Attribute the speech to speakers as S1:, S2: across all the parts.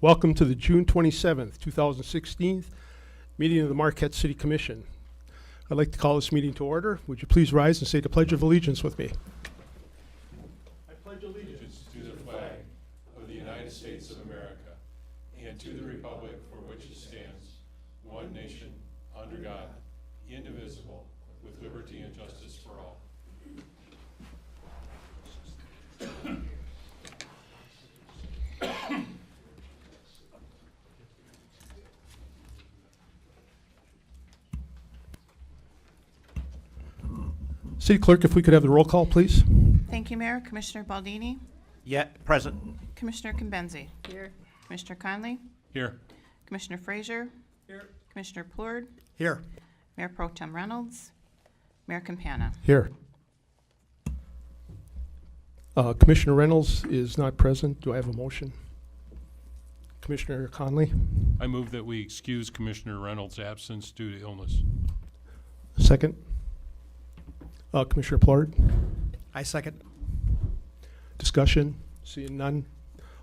S1: Welcome to the June 27th, 2016 meeting of the Marquette City Commission. I'd like to call this meeting to order. Would you please rise and say the Pledge of Allegiance with me?
S2: I pledge allegiance to the flag of the United States of America and to the republic for which it stands, one nation, under God, indivisible, with liberty and justice for all.
S1: City Clerk, if we could have the roll call, please.
S3: Thank you, Mayor. Commissioner Baldini,
S4: Present.
S3: Commissioner Kimbenzi. Here. Commissioner Conley,
S2: Here.
S3: Commissioner Frazier. Here. Commissioner Plourd,
S4: Here.
S3: Mayor Pro Tem Reynolds, Mayor Campana.
S1: Here. Commissioner Reynolds is not present. Do I have a motion? Commissioner Conley?
S2: I move that we excuse Commissioner Reynolds' absence due to illness.
S1: Second. Commissioner Plourd?
S4: I second.
S1: Discussion? Seeing none.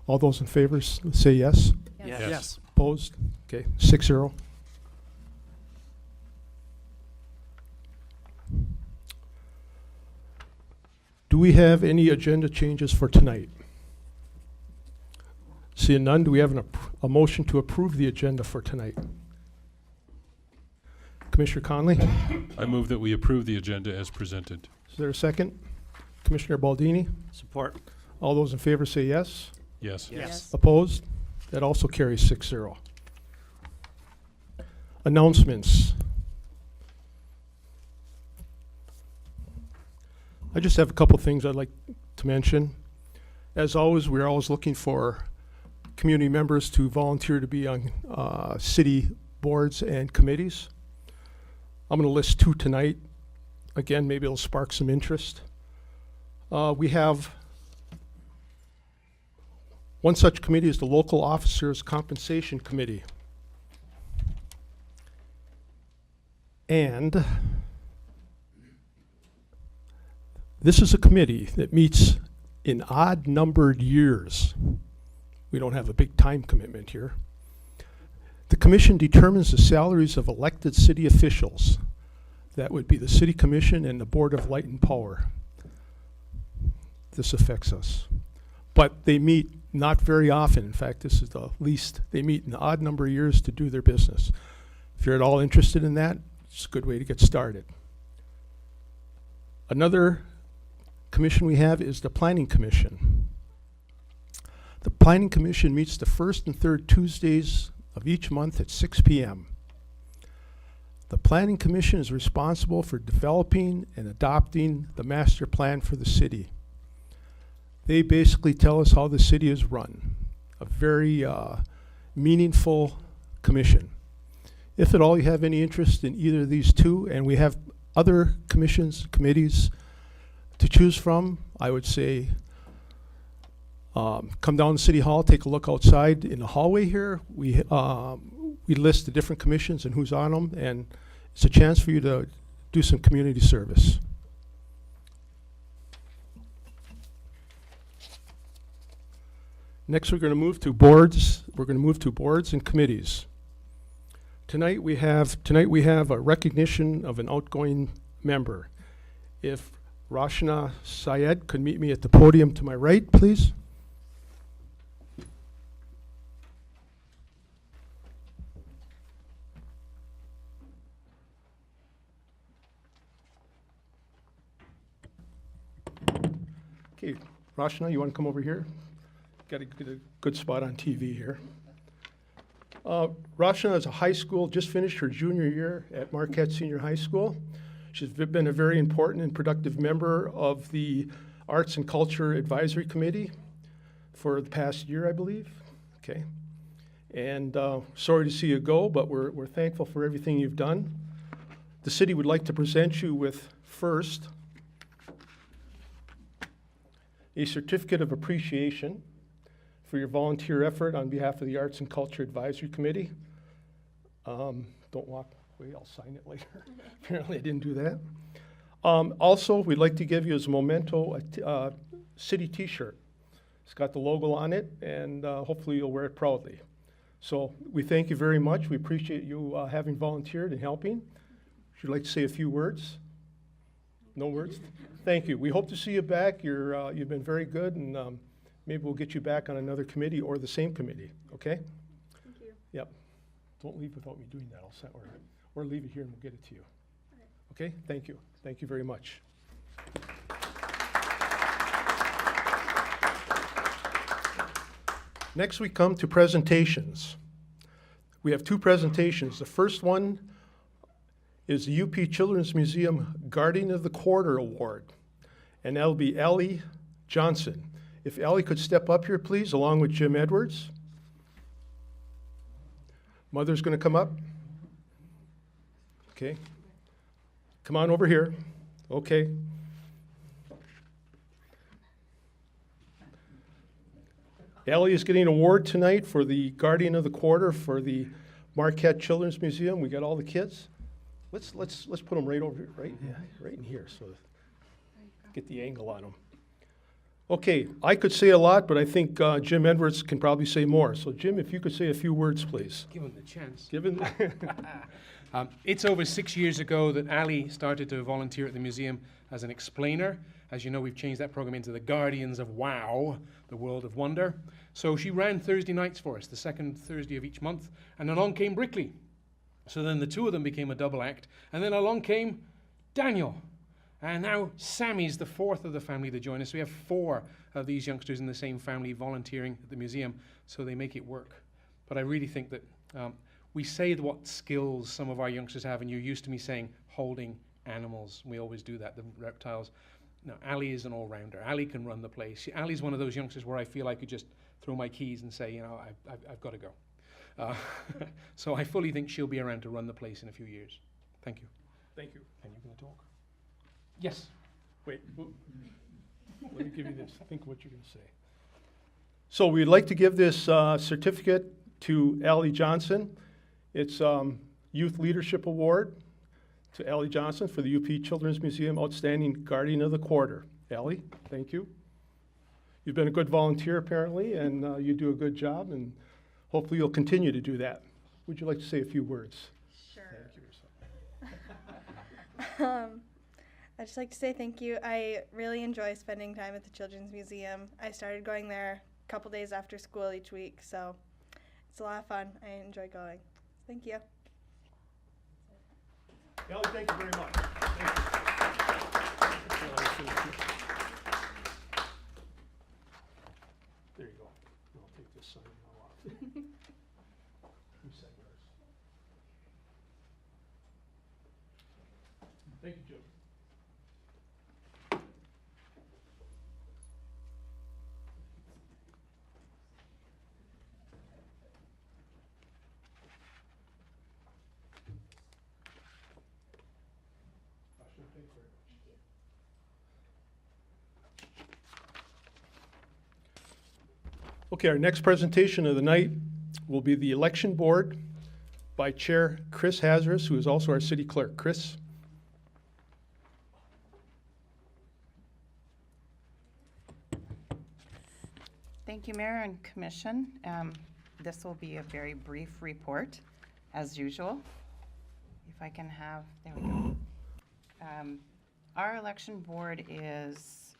S1: All those in favor say yes.
S4: Yes.
S1: Opposed? Okay, 6-0. Do we have any agenda changes for tonight? Seeing none, do we have a motion to approve the agenda for tonight? Commissioner Conley?
S2: I move that we approve the agenda as presented.
S1: Is there a second? Commissioner Baldini?
S4: Support.
S1: All those in favor say yes.
S2: Yes.
S4: Yes.
S1: Opposed? That also carries 6-0. Announcements. I just have a couple things I'd like to mention. As always, we're always looking for community members to volunteer to be on city boards and committees. I'm going to list 2 tonight. Again, maybe it'll spark some interest. We have one such committee is the Local Officers Compensation Committee. And this is a committee that meets in odd-numbered years. We don't have a big time commitment here. The commission determines the salaries of elected city officials. That would be the City Commission and the Board of Light and Power. This affects us. But they meet not very often. In fact, this is the least. They meet in an odd number of years to do their business. If you're at all interested in that, it's a good way to get started. Another commission we have is the Planning Commission. The Planning Commission meets the first and third Tuesdays of each month at 6 p.m. The Planning Commission is responsible for developing and adopting the master plan for the city. They basically tell us how the city is run. A very meaningful commission. If at all you have any interest in either of these 2, and we have other commissions, committees to choose from, I would say come down to City Hall, take a look outside in the hallway here. We list the different commissions and who's on them, and it's a chance for you to do some community service. Next, we're going to move to boards. We're going to move to boards and committees. Tonight we have a recognition of an outgoing member. If Rashna Syed could meet me at the podium to my right, please. Okay, Rashna, you want to come over here? Got to get a good spot on TV here. Rashna is a high school, just finished her junior year at Marquette Senior High School. She's been a very important and productive member of the Arts and Culture Advisory Committee for the past year, I believe. Okay. And sorry to see you go, but we're thankful for everything you've done. The city would like to present you with, first, a certificate of appreciation for your volunteer effort on behalf of the Arts and Culture Advisory Committee. Don't walk away, I'll sign it later. Apparently I didn't do that. Also, we'd like to give you as a memento a city t-shirt. It's got the logo on it, and hopefully you'll wear it proudly. So we thank you very much. We appreciate you having volunteered and helping. Would you like to say a few words? No words? Thank you. We hope to see you back. You've been very good, and maybe we'll get you back on another committee or the same committee, okay?
S5: Thank you.
S1: Yep. Don't leave without me doing that. I'll send, or leave it here and we'll get it to you. Okay? Thank you. Thank you very much. Next, we come to presentations. We have two presentations. The first one is the UP Children's Museum Guardian of the Quarter Award, and that'll be Allie Johnson. If Allie could step up here, please, along with Jim Edwards. Mother's going to come up. Okay. Come on over here. Okay. Allie is getting an award tonight for the Guardian of the Quarter for the Marquette Children's Museum. We got all the kids. Let's put them right over here, right in here, so get the angle on them. Okay, I could say a lot, but I think Jim Edwards can probably say more. So Jim, if you could say a few words, please.
S6: Give him the chance.
S1: Given.
S6: It's over 6 years ago that Ali started to volunteer at the museum as an explainer. As you know, we've changed that program into the Guardians of Wow, the World of Wonder. So she ran Thursday nights for us, the second Thursday of each month, and along came Brickley. So then the two of them became a double act, and then along came Daniel. And now Sammy's the fourth of the family to join us. We have 4 of these youngsters in the same family volunteering at the museum, so they make it work. But I really think that we say what skills some of our youngsters have, and you're used to me saying holding animals. We always do that, the reptiles. No, Ali is an all-rounder. Ali can run the place. Ali's one of those youngsters where I feel I could just throw my keys and say, you know, I've got to go. So I fully think she'll be around to run the place in a few years. Thank you.
S1: Thank you.
S6: And you're going to talk? Yes.
S1: Wait, let me give you this. Think what you're going to say. So we'd like to give this certificate to Allie Johnson. It's Youth Leadership Award to Allie Johnson for the UP Children's Museum Outstanding Guardian of the Quarter. Allie, thank you. You've been a good volunteer apparently, and you do a good job, and hopefully you'll continue to do that. Would you like to say a few words?
S5: Sure.
S1: Thank you.
S5: I'd just like to say thank you. I really enjoy spending time at the Children's Museum. I started going there a couple days after school each week, so it's a lot of fun. I enjoy going. Thank you.
S1: Allie, thank you very much. Thank you. There you go. I'll take this sign now off. You said yours. Thank you, Jim. Okay, our next presentation of the night will be the election board by Chair Chris Hazardous, who is also our city clerk. Chris?
S3: Thank you, Mayor and Commission. This will be a very brief report, as usual. If I can have, there we go. Our election board is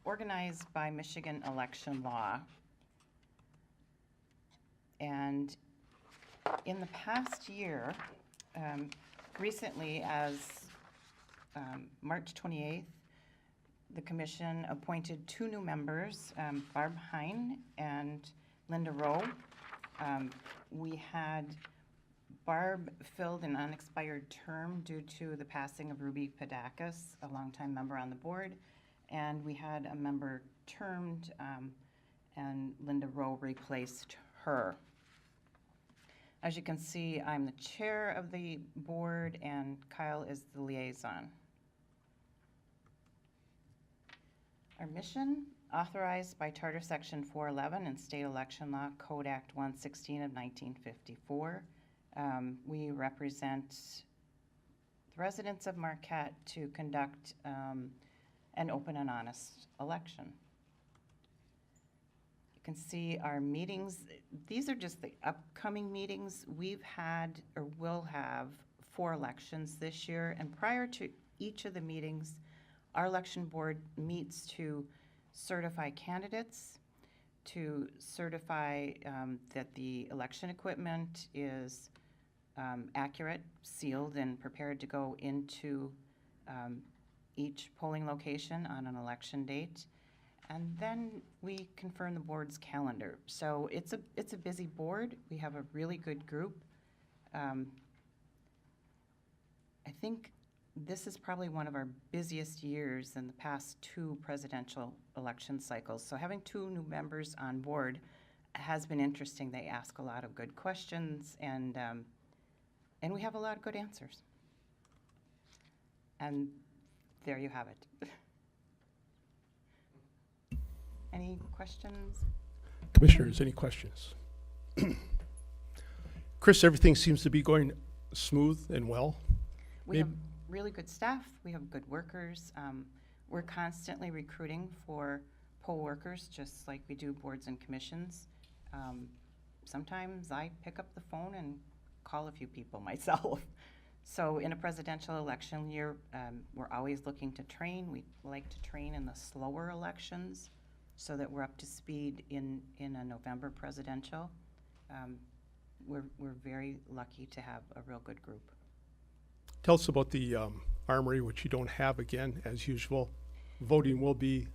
S3: organized by Michigan election law. And in the past year, recently as March 28th, the commission appointed 2 new members, Barb Hine and Linda Rowe. We had Barb filled an unexpired term due to the passing of Ruby Padakis, a longtime member on the board, and we had a member termed, and Linda Rowe replaced her. As you can see, I'm the chair of the board, and Kyle is the liaison. Our mission, authorized by Charter Section 411 and State Election Law Code Act 116 of 1954. We represent the residents of Marquette to conduct an open and honest election. can see our meetings. These are just the upcoming meetings. We've had or will have 4 elections this year, and prior to each of the meetings, our election board meets to certify candidates, to certify that the election equipment is accurate, sealed, and prepared to go into each polling location on an election date. And then we confirm the board's calendar. So it's a busy board. We have a really good group. I think this is probably one of our busiest years in the past 2 presidential election cycles. So having 2 new members on board has been interesting. They ask a lot of good questions, and we have a lot of good answers. And there you have it. Any questions?
S1: Commissioners, any questions? Chris, everything seems to be going smooth and well.
S3: We have really good staff. We have good workers. We're constantly recruiting for poll workers, just like we do boards and commissions. Sometimes I pick up the phone and call a few people myself. So in a presidential election year, we're always looking to train. We like to train in the slower elections so that we're up to speed in a November presidential. We're very lucky to have a real good group.
S1: Tell us about the armory, which you don't have again, as usual. Voting will be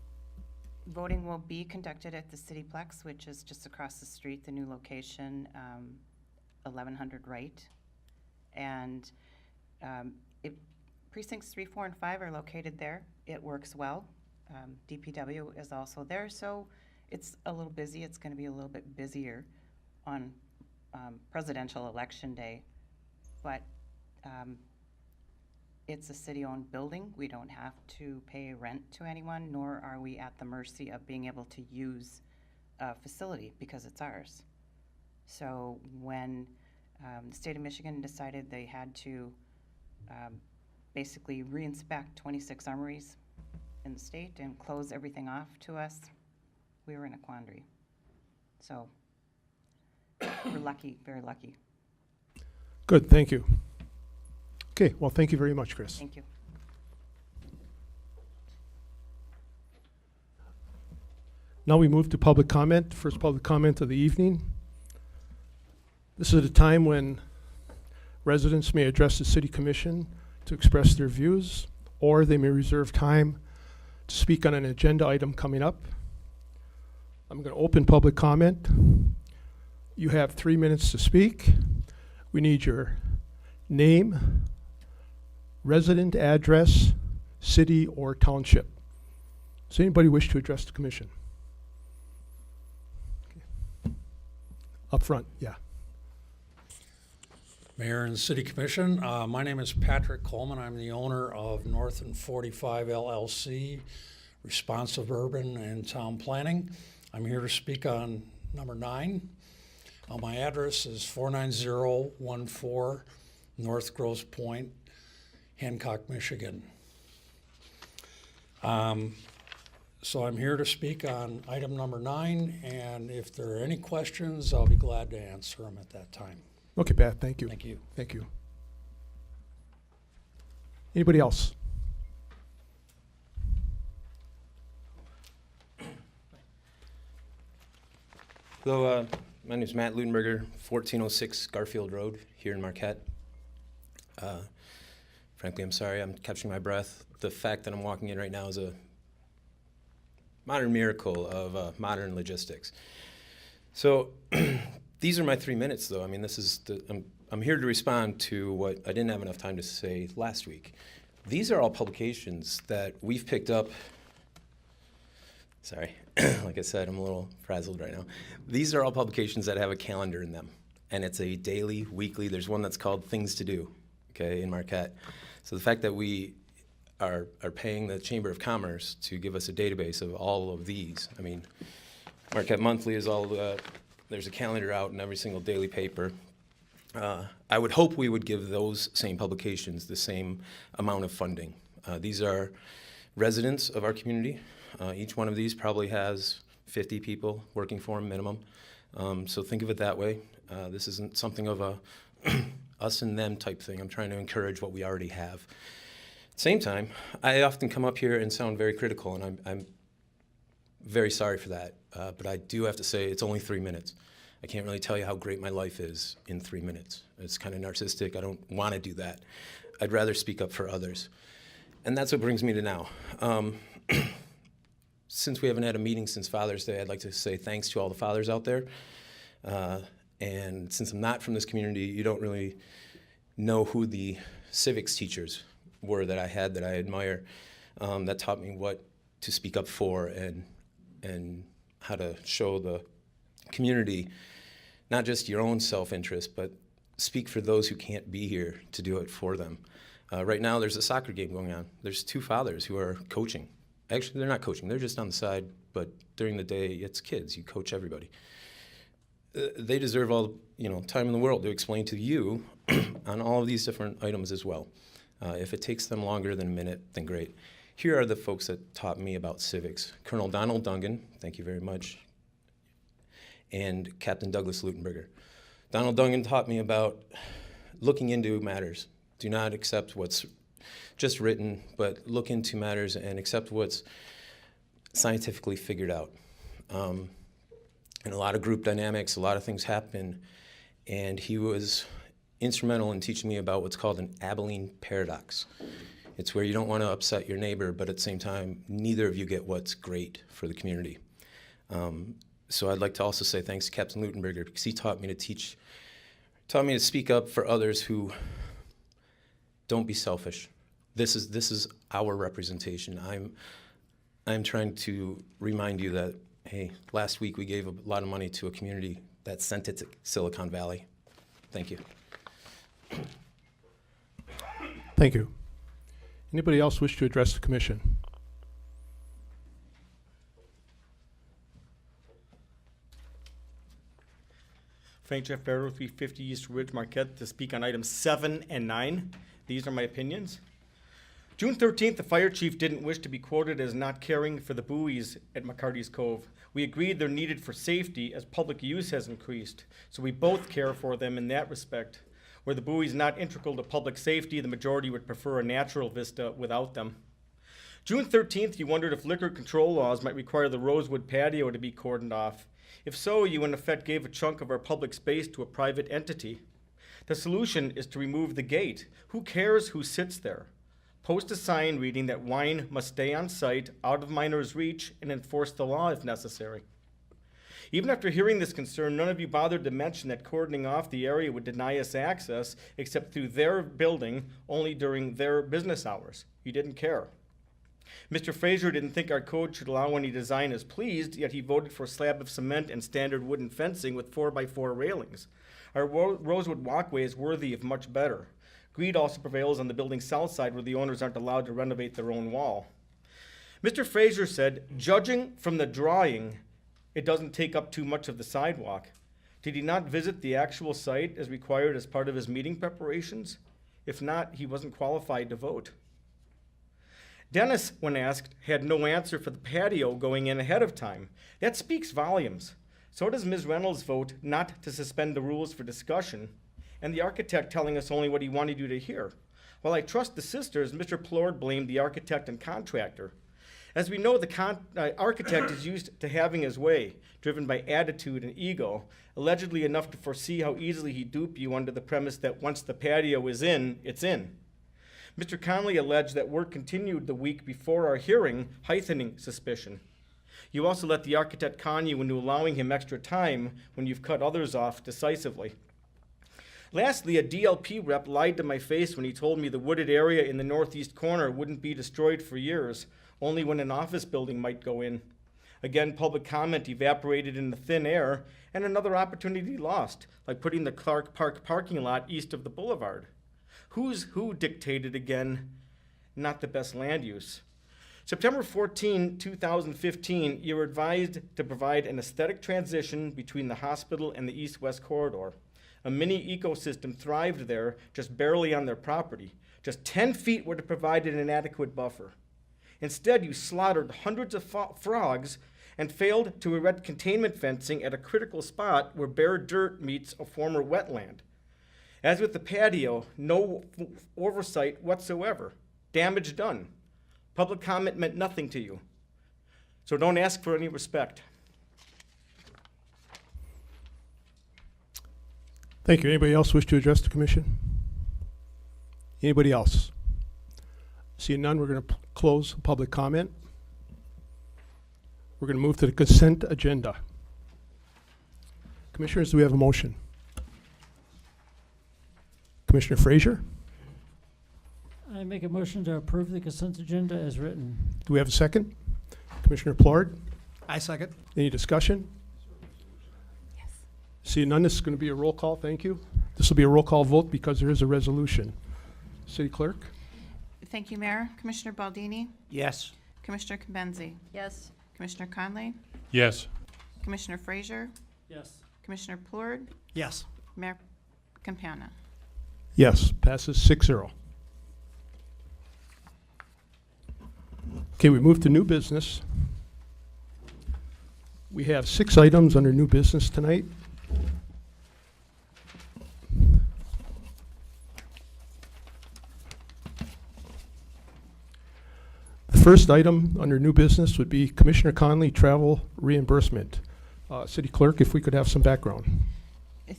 S3: conducted at the Cityplex, which is just across the street, the new location, 1100 Wright. And precincts 3, 4, and 5 are located there. It works well. DPW is also there, so it's a little busy. It's going to be a little bit busier on presidential election day, but it's a city-owned building. We don't have to pay rent to anyone, nor are we at the mercy of being able to use a facility because it's ours. So when the state of Michigan decided they had to basically re-inspect 26 armories in the state and close everything off to us, we were in a quandary. So we're lucky, very lucky.
S1: good. Thank you. Okay, well, thank you very much, Chris.
S3: Thank you.
S1: Now we move to public comment. First public comment of the evening. This is a time when residents may address the City Commission to express their views, or they may reserve time to speak on an agenda item coming up. I'm going to open public comment. You have 3 minutes to speak. We need your name, resident address, city, or township. Does anybody wish to address the commission? Okay. Up front, yeah.
S7: Mayor and City Commission, my name is Patrick Coleman. I'm the owner of North and 45 LLC, Responsive Urban and Town Planning. I'm here to speak on number 9. My address is 49014 North Grosse Point, Hancock, Michigan. So I'm here to speak on item number 9, and if there are any questions, I'll be glad to answer them at that time.
S1: Okay, Pat, thank you.
S7: Thank you.
S1: Thank you. Anybody else?
S8: Hello, my name is Matt Ludenberger, 1406 Garfield Road here in Marquette. Frankly, I'm sorry, I'm catching my breath. The fact that I'm walking in right now is a modern miracle of modern logistics. So these are my 3 minutes, though. I mean, this is I'm here to respond to what I didn't have enough time to say last week. These are all publications that we've picked up. Sorry, like I said, I'm a little frazzled right now. These are all publications that have a calendar in them, and it's a daily, weekly. There's one that's called Things to Do, okay, in Marquette. So the fact that we are paying the Chamber of Commerce to give us a database of all of these. I mean, Marquette Monthly is all there's a calendar out in every single daily paper. I would hope we would give those same publications the same amount of funding. These are residents of our community. Each one of these probably has 50 people working for him minimum. So think of it that way. This isn't something of a us and them type thing. I'm trying to encourage what we already have. At the same time, I often come up here and sound very critical, and I'm very sorry for that. But I do have to say it's only 3 minutes. I can't really tell you how great my life is in 3 minutes. It's kind of narcissistic. I don't want to do that. I'd rather speak up for others. And that's what brings me to now. Since we haven't had a meeting since Father's Day, I'd like to say thanks to all the fathers out there. And since I'm not from this community, you don't really know who the civics teachers were that I had that I admire, that taught me what to speak up for and how to show the community not just your own self-interest, but speak for those who can't be here to do it for them. Right now, there's a soccer game going on. There's 2 fathers who are coaching. Actually, they're not coaching. They're just on the side, but during the day, it's kids. You coach everybody. They deserve all time in the world to explain to you on all of these different items as well. If it takes them longer than a minute, then great. Here are the folks that taught me about civics. Colonel Donald Dungan, thank you very much, and Captain Douglas Lutenberger. Donald Dungan taught me about looking into matters. Do not accept what's just written, but look into matters and accept what's scientifically figured out. And a lot of group dynamics, a lot of things happen, and he was instrumental in teaching me about what's called an Abilene paradox. It's where you don't want to upset your neighbor, but at the same time, neither of you get what's great for the community. So I'd like to also say thanks to Captain Lutenberger, because he taught me to speak up for others who don't be selfish. This is our representation. I'm trying to remind you that, hey, last week we gave a lot of money to a community that sent it to Silicon Valley. Thank you.
S1: Thank you. Anybody else wish to address the commission?
S9: Frank Jeff Barrow, 350 East Ridge, Marquette, to speak on items 7 and 9. These are my opinions. June 13th, the fire chief didn't wish to be quoted as not caring for the buoys at McCarty's Cove. We agreed they're needed for safety as public use has increased, so we both care for them in that respect. Were the buoys not integral to public safety, the majority would prefer a natural vista without them. June 13th, you wondered if liquor control laws might require the Rosewood patio to be cordoned off. If so, you in effect gave a chunk of our public space to a private entity. The solution is to remove the gate. Who cares who sits there? Post a sign reading that wine must stay on site, out of minors' reach, and enforce the law if necessary. Even after hearing this concern, none of you bothered to mention that cordoning off the area would deny us access except through their building only during their business hours. You didn't care. Mr. Fraser didn't think our code should allow any design as pleased, yet he voted for a slab of cement and standard wooden fencing with 4x4 railings. Our Rosewood walkway is worthy of much better. Greed also prevails on the building's south side where the owners aren't allowed to renovate their own wall. Mr. Fraser said, judging from the drawing, it doesn't take up too much of the sidewalk. Did he not visit the actual site as required as part of his meeting preparations? If not, he wasn't qualified to vote. Dennis, when asked, had no answer for the patio going in ahead of time. That speaks volumes. So does Ms. Reynolds' vote not to suspend the rules for discussion, and the architect telling us only what he wanted you to hear. While I trust the sisters, Mr. Plord blamed the architect and contractor. As we know, the architect is used to having his way, driven by attitude and ego, allegedly enough to foresee how easily he'd dupe you under the premise that once the patio is in, it's in. Mr. Conley alleged that work continued the week before our hearing, heightening suspicion. You also let the architect con you into allowing him extra time when you've cut others off decisively. Lastly, a DLP rep lied to my face when he told me the wooded area in the northeast corner wouldn't be destroyed for years, only when an office building might go in. Again, public comment evaporated in the thin air, and another opportunity lost, like putting the Clark Park parking lot east of the boulevard. Who's who dictated again? Not the best land use. September 14, 2015, you were advised to provide an aesthetic transition between the hospital and the east-west corridor. A mini ecosystem thrived there, just barely on their property. Just 10 feet would have provided an adequate buffer. Instead, you slaughtered hundreds of frogs and failed to erect containment fencing at a critical spot where bare dirt meets a former wetland. As with the patio, no oversight whatsoever. Damage done. Public comment meant nothing to you. So don't ask for any respect.
S1: Thank you. Anybody else wish to address the commission? Anybody else? Seeing none, we're going to close public comment. We're going to move to the consent agenda. Commissioners, do we have a motion? Commissioner Frazier,
S10: I make a motion to approve the consent agenda as written.
S1: do we have a second? Commissioner Plord,
S4: I second.
S1: any discussion?
S3: Yes.
S1: Seeing none, this is going to be a roll call. Thank you. This will be a roll call vote because there is a resolution. City Clerk?
S3: Thank you, Mayor. Commissioner Baldini,
S4: Yes.
S3: Commissioner Kamenzi,
S11: Yes.
S3: Commissioner Conley,
S2: Yes.
S3: Commissioner Frazier,
S10: Yes.
S3: Commissioner Plord,
S4: Yes.
S3: Mayor Campana.
S1: Yes, passes 6-0. Okay, we move to new business. We have 6 items under new business tonight. The first item under new business would be Commissioner Conley travel reimbursement. City Clerk, if we could have some background.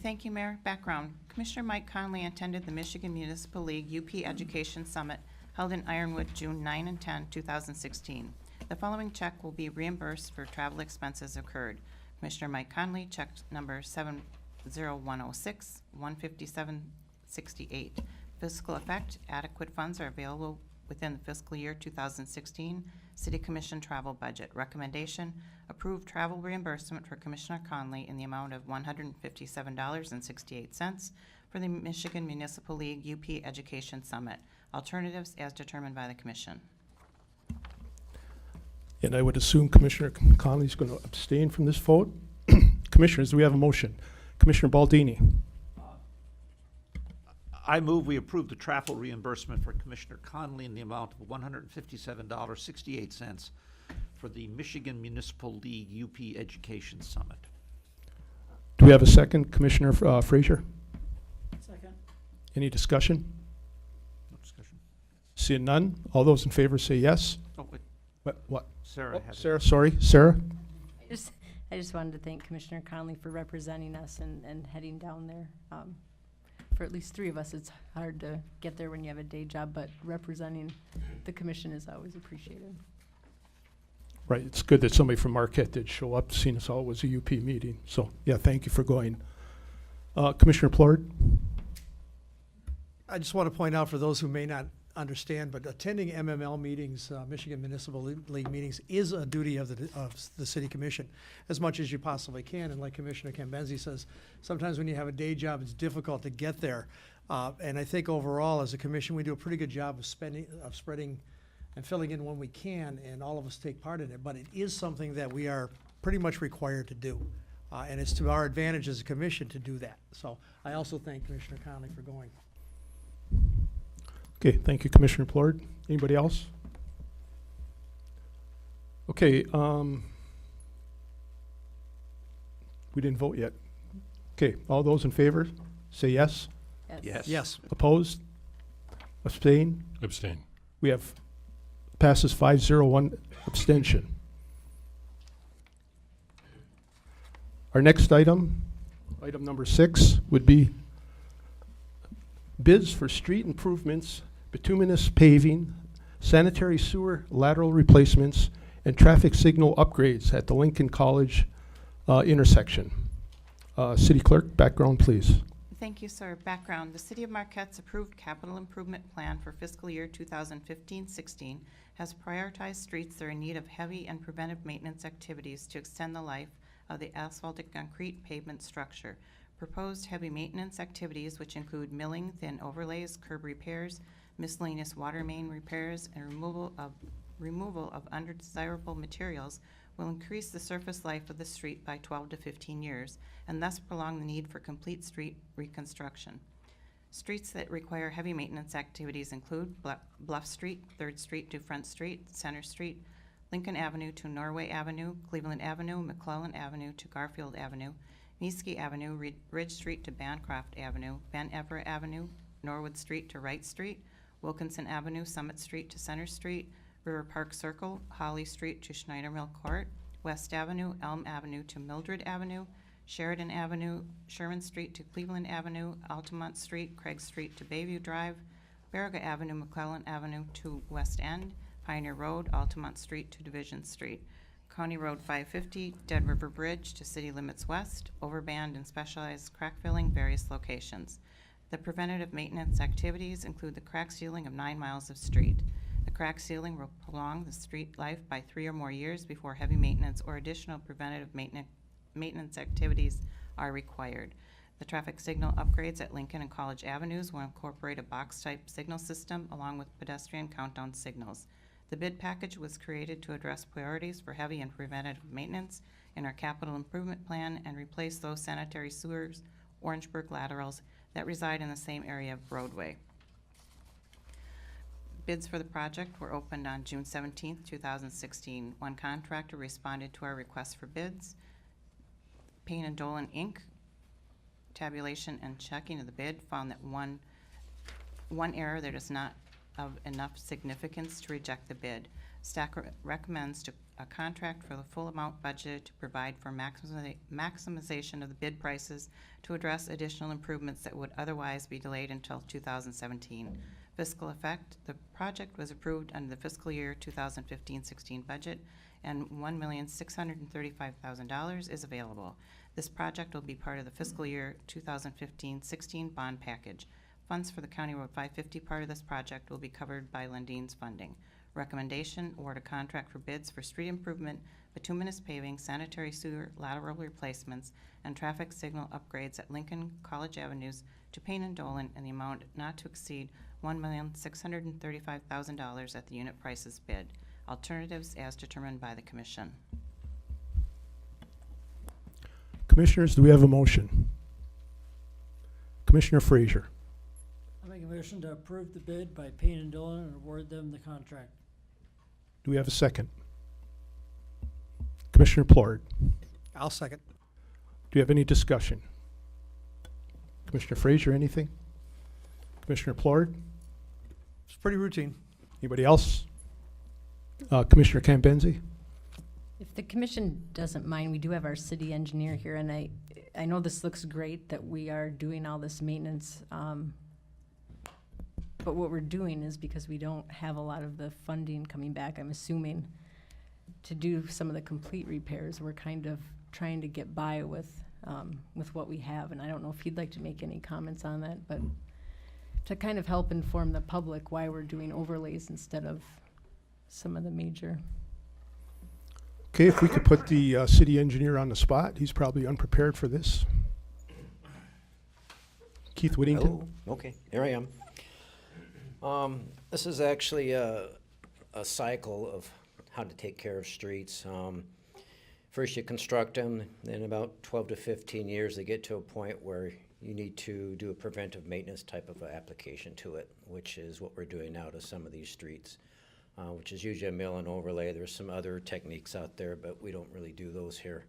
S3: Thank you, Mayor. Background. Commissioner Mike Conley attended the Michigan Municipal League UP Education Summit held in Ironwood June 9 and 10, 2016. The following check will be reimbursed for travel expenses incurred. Commissioner Mike Conley, check number 70106, 15768. Fiscal effect, adequate funds are available within the fiscal year 2016 City Commission travel budget. Recommendation, approve travel reimbursement for Commissioner Conley in the amount of $157.68 for the Michigan Municipal League UP Education Summit. Alternatives as determined by the Commission.
S1: And I would assume Commissioner Conley is going to abstain from this vote. Commissioners, do we have a motion? Commissioner Baldini.
S4: I move we approve the travel reimbursement for Commissioner Conley in the amount of $157.68 for the Michigan Municipal League UP Education Summit.
S1: Do we have a second, Commissioner Frazier?
S10: Second.
S1: Any discussion?
S4: No discussion.
S1: Seeing none, all those in favor say yes.
S4: Oh, wait,
S1: What?
S4: Sarah
S1: Oh,
S4: had it.
S1: Sarah, sorry. Sarah?
S11: I just wanted to thank Commissioner Conley for representing us and heading down there. For at least 3 of us, it's hard to get there when you have a day job, but representing the commission is always appreciated.
S1: Right, it's good that somebody from Marquette did show up, seeing us all. It was a UP meeting. So, yeah, thank you for going. Commissioner Plord?
S12: I just want to point out for those who may not understand, but attending MML meetings, Michigan Municipal League meetings, is a duty of the City Commission as much as you possibly can. And like Commissioner Cambenzi says, sometimes when you have a day job, it's difficult to get there. And I think overall, as a commission, we do a pretty good job of spreading and filling in when we can, and all of us take part in it. But it is something that we are pretty much required to do. And it's to our advantage as a commission to do that. So I also thank Commissioner Conley for going.
S1: Okay, thank you, Commissioner Plord. Anybody else? Okay, we didn't vote yet. Okay, all those in favor, say yes.
S4: Yes.
S12: Yes.
S1: Opposed? Abstain?
S2: Abstain.
S1: We have, passes 5-0, 1 abstention. Our next item, item number 6, would be bids for street improvements, bituminous paving, sanitary sewer lateral replacements, and traffic signal upgrades at the Lincoln College intersection. City Clerk, background, please.
S3: Thank you, sir. Background, the City of Marquette's approved capital improvement plan for fiscal year 2015-16 has prioritized streets that are in need of heavy and preventive maintenance activities to extend the life of the asphalted concrete pavement structure. Proposed heavy maintenance activities, which include milling, thin overlays, curb repairs, miscellaneous water main repairs, and removal of undesirable materials, will increase the surface life of the street by 12 to 15 years, and thus prolong the need for complete street reconstruction. Streets that require heavy maintenance activities include Bluff Street, 3rd Street to Front Street, Center Street, Lincoln Avenue to Norway Avenue, Cleveland Avenue, McClellan Avenue to Garfield Avenue, Niesky Avenue, Ridge Street to Bancroft Avenue, Ben Everett Avenue, Norwood Street to Wright Street, Wilkinson Avenue, Summit Street to Center Street, River Park Circle, Holly Street to Schneider Mill Court, West Avenue, Elm Avenue to Mildred Avenue, Sheridan Avenue, Sherman Street to Cleveland Avenue, Altamont Street, Craig Street to Bayview Drive, Baraga Avenue, McClellan Avenue to West End, Pioneer Road, Altamont Street to Division Street, County Road 550, Dead River Bridge to City Limits West, Overband and Specialized Crack Filling, various locations. The preventative maintenance activities include the crack sealing of 9 miles of street. The crack sealing will prolong the street life by 3 or more years before heavy maintenance or additional preventative maintenance activities are required. The traffic signal upgrades at Lincoln and College Avenues will incorporate a box-type signal system along with pedestrian countdown signals. The bid package was created to address priorities for heavy and preventative maintenance in our capital improvement plan and replace those sanitary sewers, Orangeburg laterals, that reside in the same area of roadway. Bids for the project were opened on June 17, 2016. One contractor responded to our request for bids. Payne and Dolan, Inc. Tabulation and checking of the bid found that one error that is not of enough significance to reject the bid. Staff recommends a contract for the full amount budgeted to provide for maximization of the bid prices to address additional improvements that would otherwise be delayed until 2017. Fiscal effect, the project was approved under the fiscal year 2015-16 budget and $1,635,000 is available. This project will be part of the fiscal year 2015-16 bond package. Funds for the County Road 550 part of this project will be covered by Lundine's funding. Recommendation, award a contract for bids for street improvement, bituminous paving, sanitary sewer lateral replacements, and traffic signal upgrades at Lincoln, College Avenues to Payne and Dolan in the amount not to exceed $1,635,000 at the unit prices bid. Alternatives as determined by the Commission.
S1: Commissioners, do we have a motion? Commissioner Frazier.
S10: I make a motion to approve the bid by Payne and Dillon and award them the contract.
S1: Do we have a second? Commissioner Plord.
S12: I'll second.
S1: Do you have any discussion? Commissioner Frazier, anything? Commissioner Plord?
S12: It's pretty routine.
S1: Anybody else? Commissioner Cambenzi?
S11: If the commission doesn't mind, we do have our city engineer here, and I know this looks great that we are doing all this maintenance, but what we're doing is because we don't have a lot of the funding coming back, I'm assuming, to do some of the complete repairs. We're kind of trying to get by with what we have, and I don't know if you'd like to make any comments on that, but to kind of help inform the public why we're doing overlays instead of some of the major.
S1: Okay, if we could put the city engineer on the spot. He's probably unprepared for this. Keith Whittington.
S13: Hello. Okay, here I am. This is actually a cycle of how to take care of streets. First you construct them, then about 12 to 15 years they get to a point where you need to do a preventive maintenance type of application to it, which is what we're doing now to some of these streets, which is usually a mill and overlay. There's some other techniques out there, but we don't really do those here.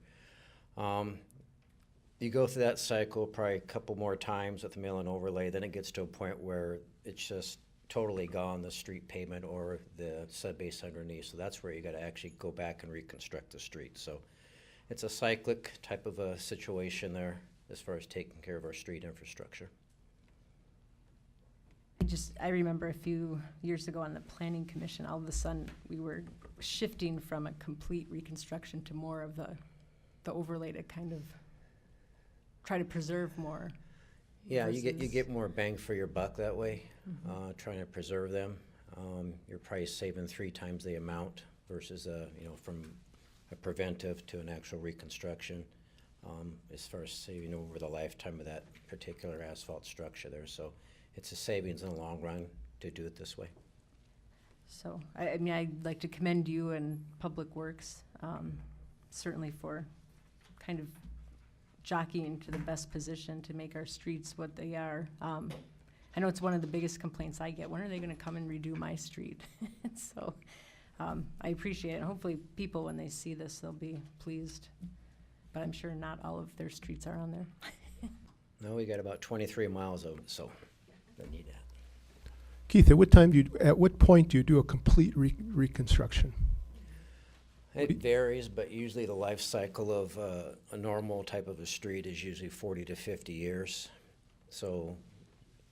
S13: You go through that cycle probably a couple more times with the mill and overlay, then it gets to a point where it's just totally gone, the street pavement or the subbase underneath. So that's where you got to actually go back and reconstruct the street. So it's a cyclic type of a situation there as far as taking care of our street infrastructure.
S11: I remember a few years ago on the Planning Commission, all of a sudden we were shifting from a complete reconstruction to more of the overlay to kind of try to preserve more.
S13: Yeah, you get more bang for your buck that way, trying to preserve them. You're probably saving 3 times the amount versus from a preventive to an actual reconstruction, as far as saving over the lifetime of that particular asphalt structure there. So it's a savings in the long run to do it this way.
S11: So, I mean, I'd like to commend you and Public Works, certainly for kind of jockeying to the best position to make our streets what they are. I know it's one of the biggest complaints I get. When are they going to come and redo my street? So I appreciate it. Hopefully people, when they see this, they'll be pleased. But I'm sure not all of their streets are on there.
S13: No, we got about 23 miles of it, so they need that.
S1: Keith, at what point do you do a complete reconstruction?
S13: It varies, but usually the life cycle of a normal type of a street is usually 40 to 50 years. So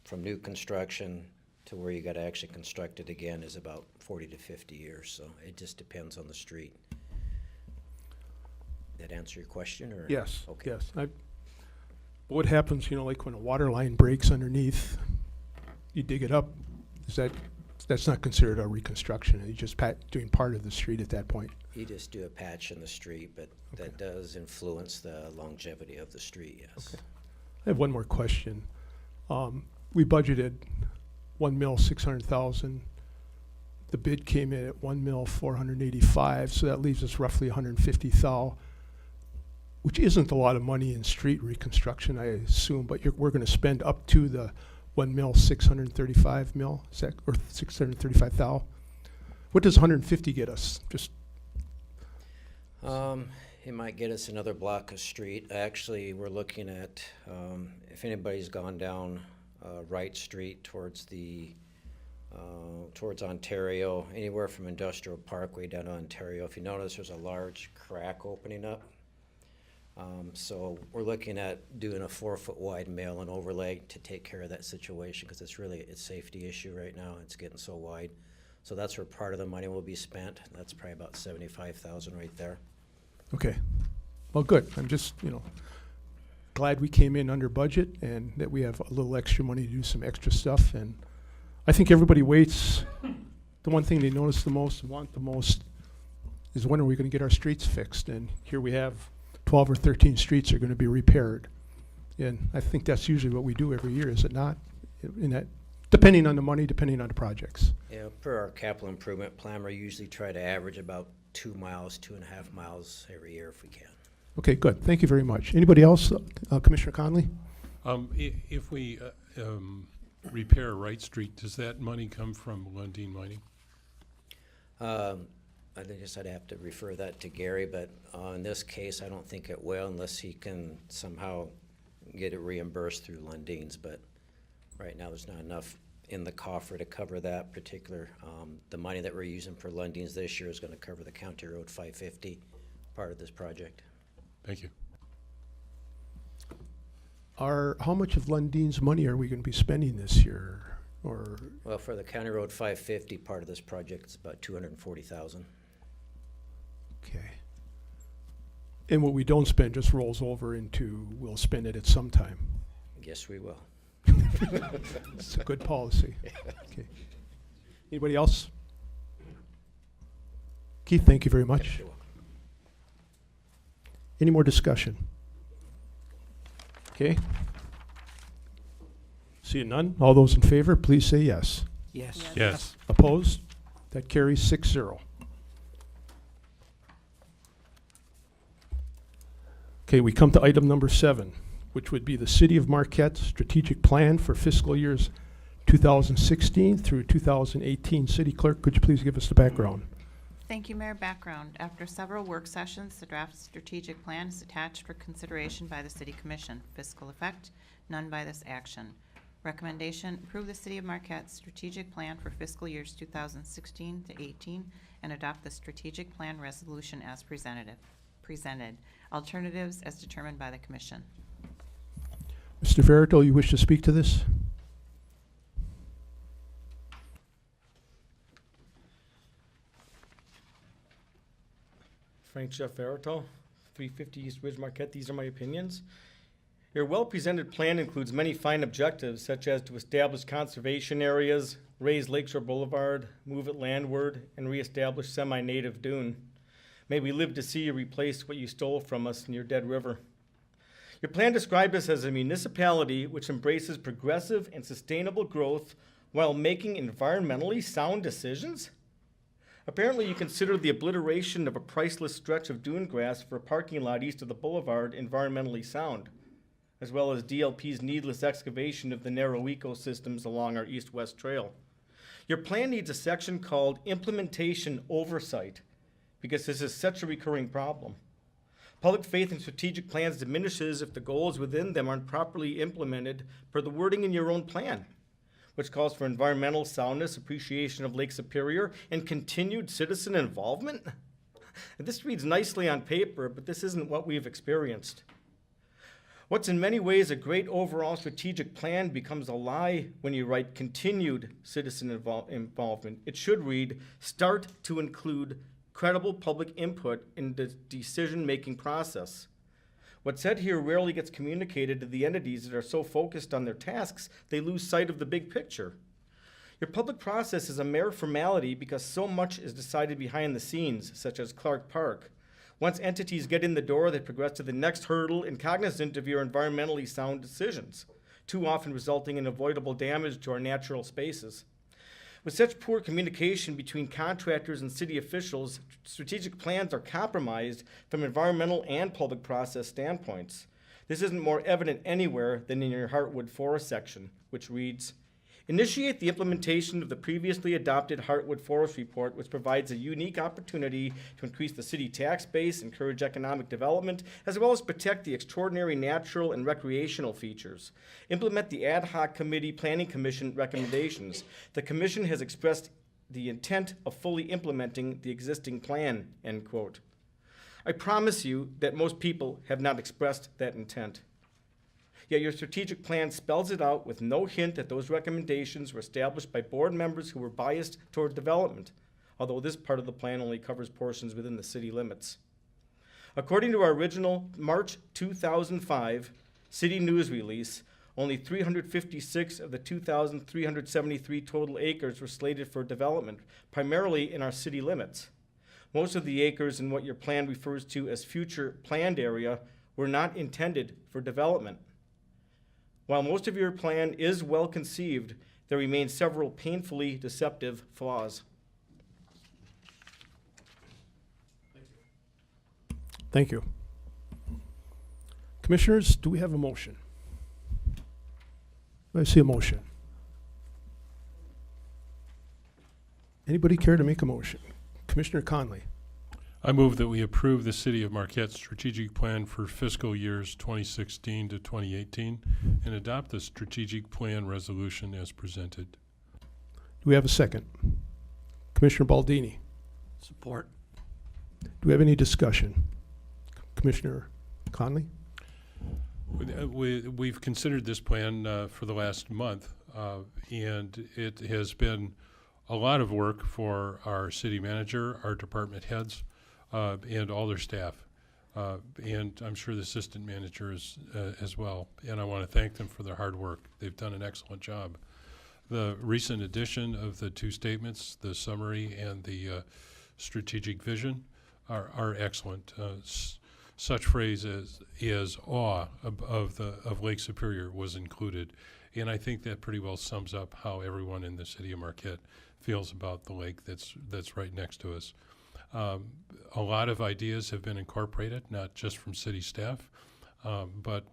S13: from new construction to where you got to actually construct it again is about 40 to 50 years. So it just depends on the street. That answer your question, or?
S1: Yes,
S13: Okay.
S1: yes. What happens, like when a water line breaks underneath, you dig it up, that's not considered a reconstruction, you're just doing part of the street at that point?
S13: You just do a patch in the street, but that does influence the longevity of the street, yes.
S1: Okay. I have one more question. We budgeted $1,600,000. The bid came in at $1,485,000, so that leaves us roughly $150,000, which isn't a lot of money in street reconstruction, I assume, but we're going to spend up to the $1,635,000, is that, or $635,000? What does 150 get us? Just
S13: It might get us another block of street. Actually, we're looking at, if anybody's gone down Wright Street towards Ontario, anywhere from Industrial Parkway down to Ontario, if you notice, there's a large crack opening up. So we're looking at doing a 4-foot wide mail and overlay to take care of that situation, because it's really a safety issue right now. It's getting so wide. So that's where part of the money will be spent. That's probably about $75,000 right there.
S1: okay. Well, good. I'm just, glad we came in under budget and that we have a little extra money to do some extra stuff. And I think everybody waits. The one thing they notice the most and want the most is when are we going to get our streets fixed? And here we have 12 or 13 streets are going to be repaired. And I think that's usually what we do every year, is it not? In that, depending on the money, depending on the projects.
S13: Yeah, per our capital improvement plan, we usually try to average about 2 miles, 2.5 miles every year if we can.
S1: Okay, good. Thank you very much. Anybody else? Commissioner Conley?
S2: If we repair Wright Street, does that money come from Lundin Mining?
S13: I guess I'd have to refer that to Gary, but in this case, I don't think it will unless he can somehow get it reimbursed through Lundin's. But right now, there's not enough in the coffer to cover that particular. The money that we're using for Lundin's this year is going to cover the County Road 550 part of this project.
S2: Thank you.
S1: How much of Lundin's money are we going to be spending this year?
S13: Well, for the County Road 550 part of this project, it's about $240,000.
S1: Okay. And what we don't spend just rolls over into, we'll spend it at some time.
S13: Yes, we will.
S1: It's a good policy. Okay. Anybody else? Keith, thank you very much.
S13: You're welcome.
S1: Any more discussion? Okay. Seeing none, all those in favor, please say yes.
S12: Yes.
S2: Yes.
S1: Opposed? That carries 6-0. Okay, we come to item number 7, which would be the City of Marquette Strategic Plan for fiscal years 2016 through 2018. City Clerk, could you please give us the background?
S3: Thank you, Mayor. Background. After several work sessions, the draft strategic plan is attached for consideration by the City Commission. Fiscal effect, none by this action. Recommendation, approve the City of Marquette strategic plan for fiscal years 2016 to 18 and adopt the strategic plan resolution as presented. Alternatives as determined by the Commission.
S1: Mr. Verito, you wish to speak to this?
S9: Frank Jeff Verito, 350 East Ridge, Marquette. These are my opinions. Your well-presented plan includes many fine objectives, such as to establish conservation areas, raise Lakeshore Boulevard, move it landward, and reestablish semi-native dune. May we live to see you replace what you stole from us in your dead river. Your plan described us as a municipality which embraces progressive and sustainable growth while making environmentally sound decisions? Apparently, you consider the obliteration of a priceless stretch of dune grass for a parking lot east of the boulevard environmentally sound, as well as DLP's needless excavation of the narrow ecosystems along our east-west trail. Your plan needs a section called Implementation Oversight, because this is such a recurring problem. Public faith in strategic plans diminishes if the goals within them aren't properly implemented per the wording in your own plan, which calls for environmental soundness, appreciation of Lake Superior, and continued citizen involvement. And this reads nicely on paper, but this isn't what we've experienced. What's in many ways a great overall strategic plan becomes a lie when you write continued citizen involvement. It should read, start to include credible public input in the decision-making process. What's said here rarely gets communicated to the entities that are so focused on their tasks, they lose sight of the big picture. Your public process is a mere formality because so much is decided behind the scenes, such as Clark Park. Once entities get in the door, they progress to the next hurdle and cognizant of your environmentally sound decisions, too often resulting in avoidable damage to our natural spaces. With such poor communication between contractors and city officials, strategic plans are compromised from environmental and public process standpoints. This isn't more evident anywhere than in your Heartwood Forest section, which reads, initiate the implementation of the previously adopted Heartwood Forest Report, which provides a unique opportunity to increase the city tax base, encourage economic development, as well as protect the extraordinary natural and recreational features. Implement the ad hoc committee planning commission recommendations. The commission has expressed the intent of fully implementing the existing plan, end quote. I promise you that most people have not expressed that intent. Yet your strategic plan spells it out with no hint that those recommendations were established by board members who were biased toward development, although this part of the plan only covers portions within the city limits. According to our original March 2005 city news release, only 356 of the 2,373 total acres were slated for development, primarily in our city limits. Most of the acres in what your plan refers to as future planned area were not intended for development. While most of your plan is well conceived, there remain several painfully deceptive flaws.
S1: Thank you. Commissioners, do we have a motion? I see a motion. Anybody care to make a motion? Commissioner Conley.
S2: I move that we approve the City of Marquette strategic plan for fiscal years 2016 to 2018 and adopt the strategic plan resolution as presented.
S1: Do we have a second? Commissioner Baldini.
S4: Support.
S1: Do we have any discussion? Commissioner Conley?
S2: We've considered this plan for the last month, and it has been a lot of work for our city manager, our department heads, and all their staff, and I'm sure the assistant managers as well. And I want to thank them for their hard work. They've done an excellent job. The recent addition of the two statements, the summary and the strategic vision, are excellent. Such phrase as awe of Lake Superior was included, and I think that pretty well sums up how everyone in the city of Marquette feels about the lake that's right next to us. A lot of ideas have been incorporated, not just from city staff, but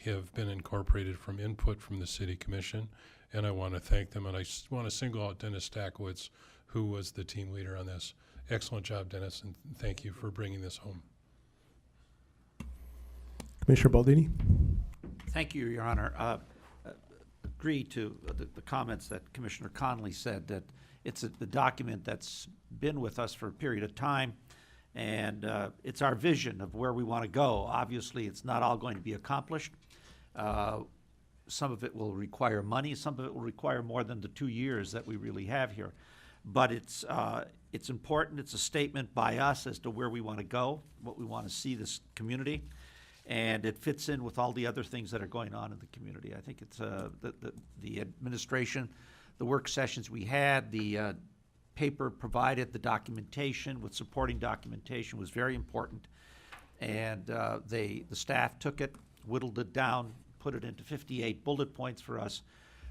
S2: have been incorporated from input from the city commission, and I want to thank them. And I want to single out Dennis Stackwitz, who was the team leader on this. Excellent job, Dennis, and thank you for bringing this home.
S1: Commissioner Baldini?
S4: Thank you, Your Honor. Agree to the comments that Commissioner Conley said, that it's the document that's been with us for a period of time, and it's our vision of where we want to go. Obviously, it's not all going to be accomplished. Some of it will require money. Some of it will require more than the 2 years that we really have here. But it's important. It's a statement by us as to where we want to go, what we want to see this community, and it fits in with all the other things that are going on in the community. I think it's the administration, the work sessions we had, the paper provided, the documentation with supporting documentation was very important. And the staff took it, whittled it down, put it into 58 bullet points for us,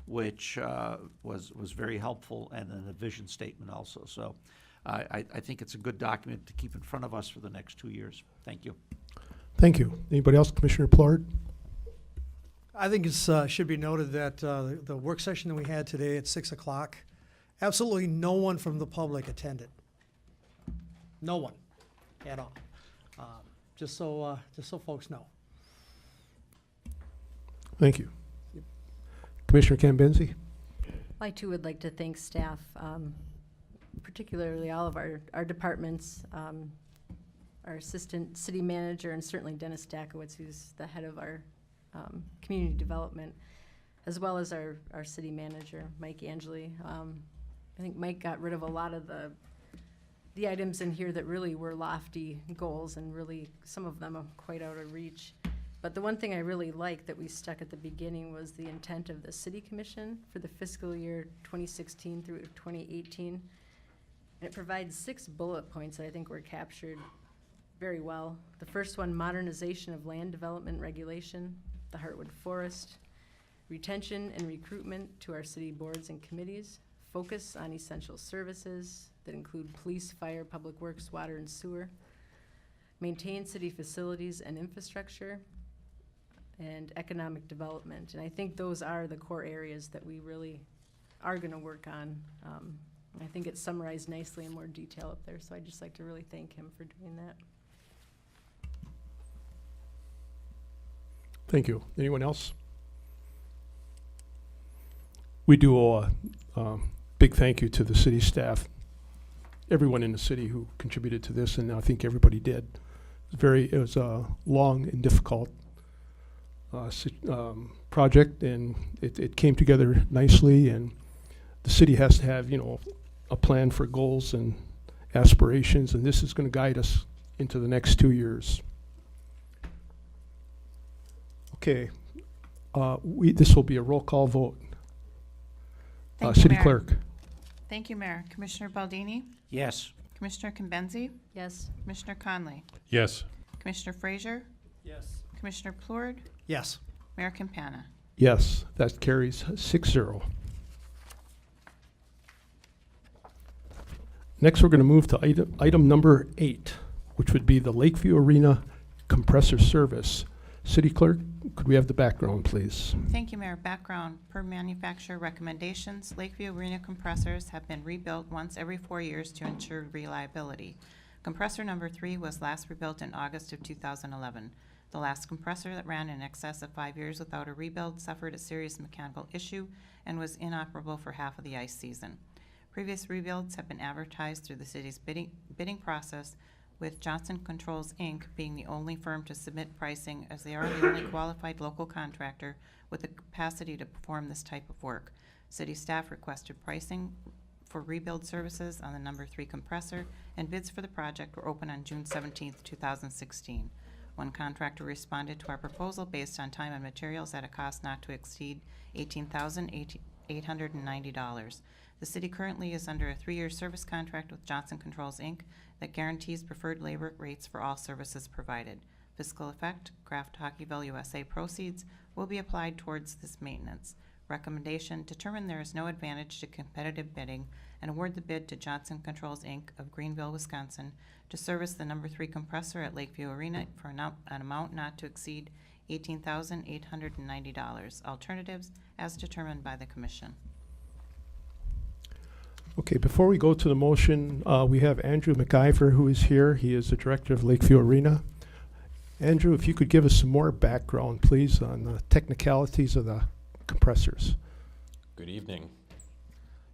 S4: which was very helpful, and then a vision statement also. So I think it's a good document to keep in front of us for the next 2 years. Thank you.
S1: Thank you. Anybody else? Commissioner Plard?
S12: I think it should be noted that the work session that we had today at 6 o'clock Absolutely no one from the public attended. No one at all. Just so folks know.
S1: Thank you. Commissioner Cambenzi?
S11: I too would like to thank staff, particularly all of our departments, our assistant city manager, and certainly Dennis Stakowitz, who's the head of our community development, as well as our city manager, Mike Angeli. I think Mike got rid of a lot of the items in here that really were lofty goals, and really some of them are quite out of reach. But the one thing I really liked that we stuck at the beginning was the intent of the city commission for the fiscal year 2016 through 2018. And it provides 6 bullet points that I think were captured very well. The first one, modernization of land development regulation, the Heartwood Forest, retention and recruitment to our city boards and committees, focus on essential services that include police, fire, public works, water, and sewer, maintain city facilities and infrastructure, and economic development. And I think those are the core areas that we really are going to work on. I think it's summarized nicely in more detail up there, so I'd just like to really thank him for doing that.
S1: Thank you. Anyone else? We do owe a big thank you to the city staff, everyone in the city who contributed to this, and I think everybody did. It was a long and difficult project, and it came together nicely, and the city has to have, a plan for goals and aspirations, and this is going to guide us into the next 2 years. Okay, this will be a roll call vote.
S3: Thank you,
S1: City
S3: Mayor.
S1: Clerk?
S3: Thank you, Mayor. Commissioner Baldini?
S4: Yes.
S3: Commissioner Cambenzi?
S11: Yes.
S3: Commissioner Conley?
S2: Yes.
S3: Commissioner Frazier?
S12: Yes.
S3: Commissioner Plourd?
S12: Yes.
S3: Mayor Campana?
S1: Yes, that carries 6-0. Next, we're going to move to item number 8, which would be the Lakeview Arena compressor service. City Clerk, could we have the background, please?
S3: Thank you, Mayor. Background, per manufacturer recommendations, Lakeview Arena compressors have been rebuilt once every 4 years to ensure reliability. Compressor number 3 was last rebuilt in August of 2011. The last compressor that ran in excess of 5 years without a rebuild suffered a serious mechanical issue and was inoperable for half of the ice season. Previous rebuilds have been advertised through the city's bidding process, with Johnson Controls, Inc. being the only firm to submit pricing, as they are the only qualified local contractor with the capacity to perform this type of work. City staff requested pricing for rebuild services on the number 3 compressor, and bids for the project were open on June 17, 2016. One contractor responded to our proposal based on time and materials at a cost not to exceed $18,890. The city currently is under a 3-year service contract with Johnson Controls, Inc. that guarantees preferred labor rates for all services provided. Fiscal effect, Kraft Hockeyville USA proceeds will be applied towards this maintenance. Recommendation, determine there is no advantage to competitive bidding and award the bid to Johnson Controls, Inc. of Greenville, Wisconsin to service the number 3 compressor at Lakeview Arena for an amount not to exceed $18,890. Alternatives as determined by the Commission.
S1: Okay, before we go to the motion, we have Andrew McIver, who is here. He is the director of Lakeview Arena. Andrew, if you could give us some more background, please, on the technicalities of the compressors.
S14: Good evening.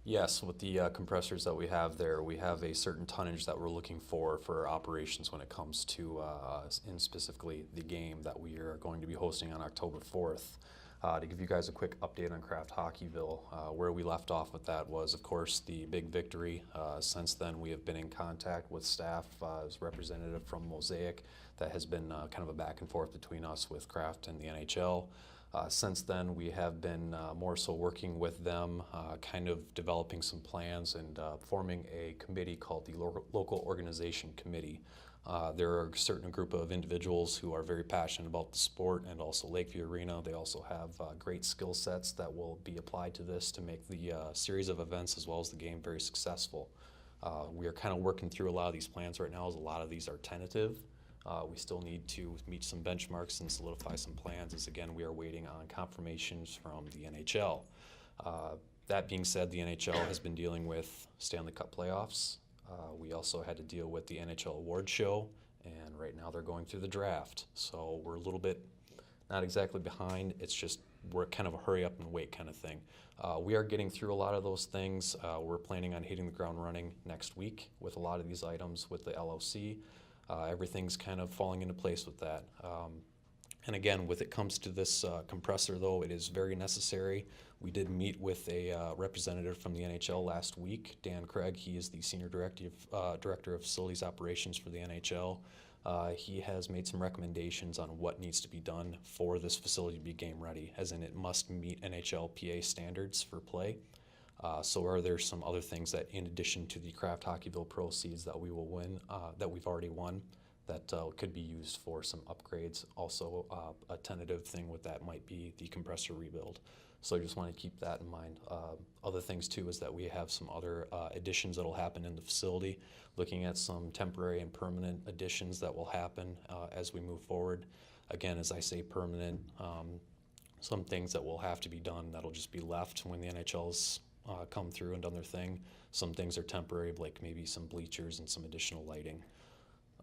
S14: Yes, with the compressors that we have there, we have a certain tonnage that we're looking for operations when it comes to, in specifically the game that we are going to be hosting on October 4th. To give you guys a quick update on Kraft Hockeyville, where we left off with that was, of course, the big victory. Since then, we have been in contact with staff as representative from Mosaic. That has been kind of a back and forth between us with Kraft and the NHL. Since then, we have been more so working with them, kind of developing some plans and forming a committee called the Local Organization Committee. There are a certain group of individuals who are very passionate about the sport and also Lakeview Arena. They also have great skill sets that will be applied to this to make the series of events as well as the game very successful. We are kind of working through a lot of these plans right now, as a lot of these are tentative. We still need to meet some benchmarks and solidify some plans, as again we are waiting on confirmations from the NHL. That being said, the NHL has been dealing with Stanley Cup playoffs. We also had to deal with the NHL award show, and right now they're going through the draft. So we're a little bit, not exactly behind, it's just we're kind of a hurry up and wait kind of thing. We are getting through a lot of those things. We're planning on hitting the ground running next week with a lot of these items with the LOC. Everything's kind of falling into place with that. And again, when it comes to this compressor, though, it is very necessary. We did meet with a representative from the NHL last week, Dan Craig. He is the Senior Director of Facilities Operations for the NHL. He has made some recommendations on what needs to be done for this facility to be game ready, as in it must meet NHLPA standards for play. So are there some other things that, in addition to the Kraft Hockeyville proceeds that we will win, that we've already won, that could be used for some upgrades? Also, a tentative thing with that might be the compressor rebuild. So I just want to keep that in mind. Other things too is that we have some other additions that will happen in the facility, looking at some temporary and permanent additions that will happen as we move forward. Again, as I say permanent, some things that will have to be done that'll just be left when the NHL's come through and done their thing. Some things are temporary, like maybe some bleachers and some additional lighting.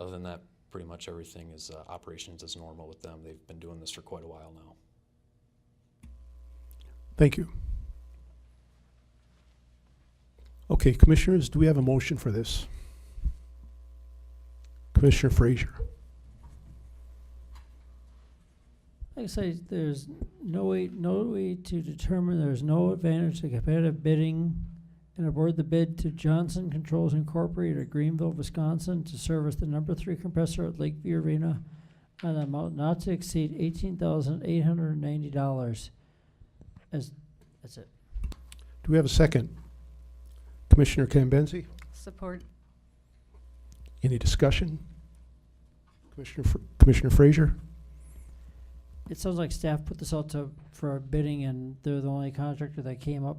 S14: Other than that, pretty much everything is operations as normal with them. They've been doing this for quite a while now.
S1: Thank you. Okay, commissioners, do we have a motion for this? Commissioner Frazier.
S10: Like I say, there's no way to determine there's no advantage to competitive bidding and award the bid to Johnson Controls Incorporated of Greenville, Wisconsin to service the number 3 compressor at Lakeview Arena on an amount not to exceed $18,890. That's it.
S1: Do we have a second? Commissioner Cambenzi?
S11: Support.
S1: Any discussion? Commissioner Frazier?
S10: It sounds like staff put this out for bidding, and they're the only contractor that came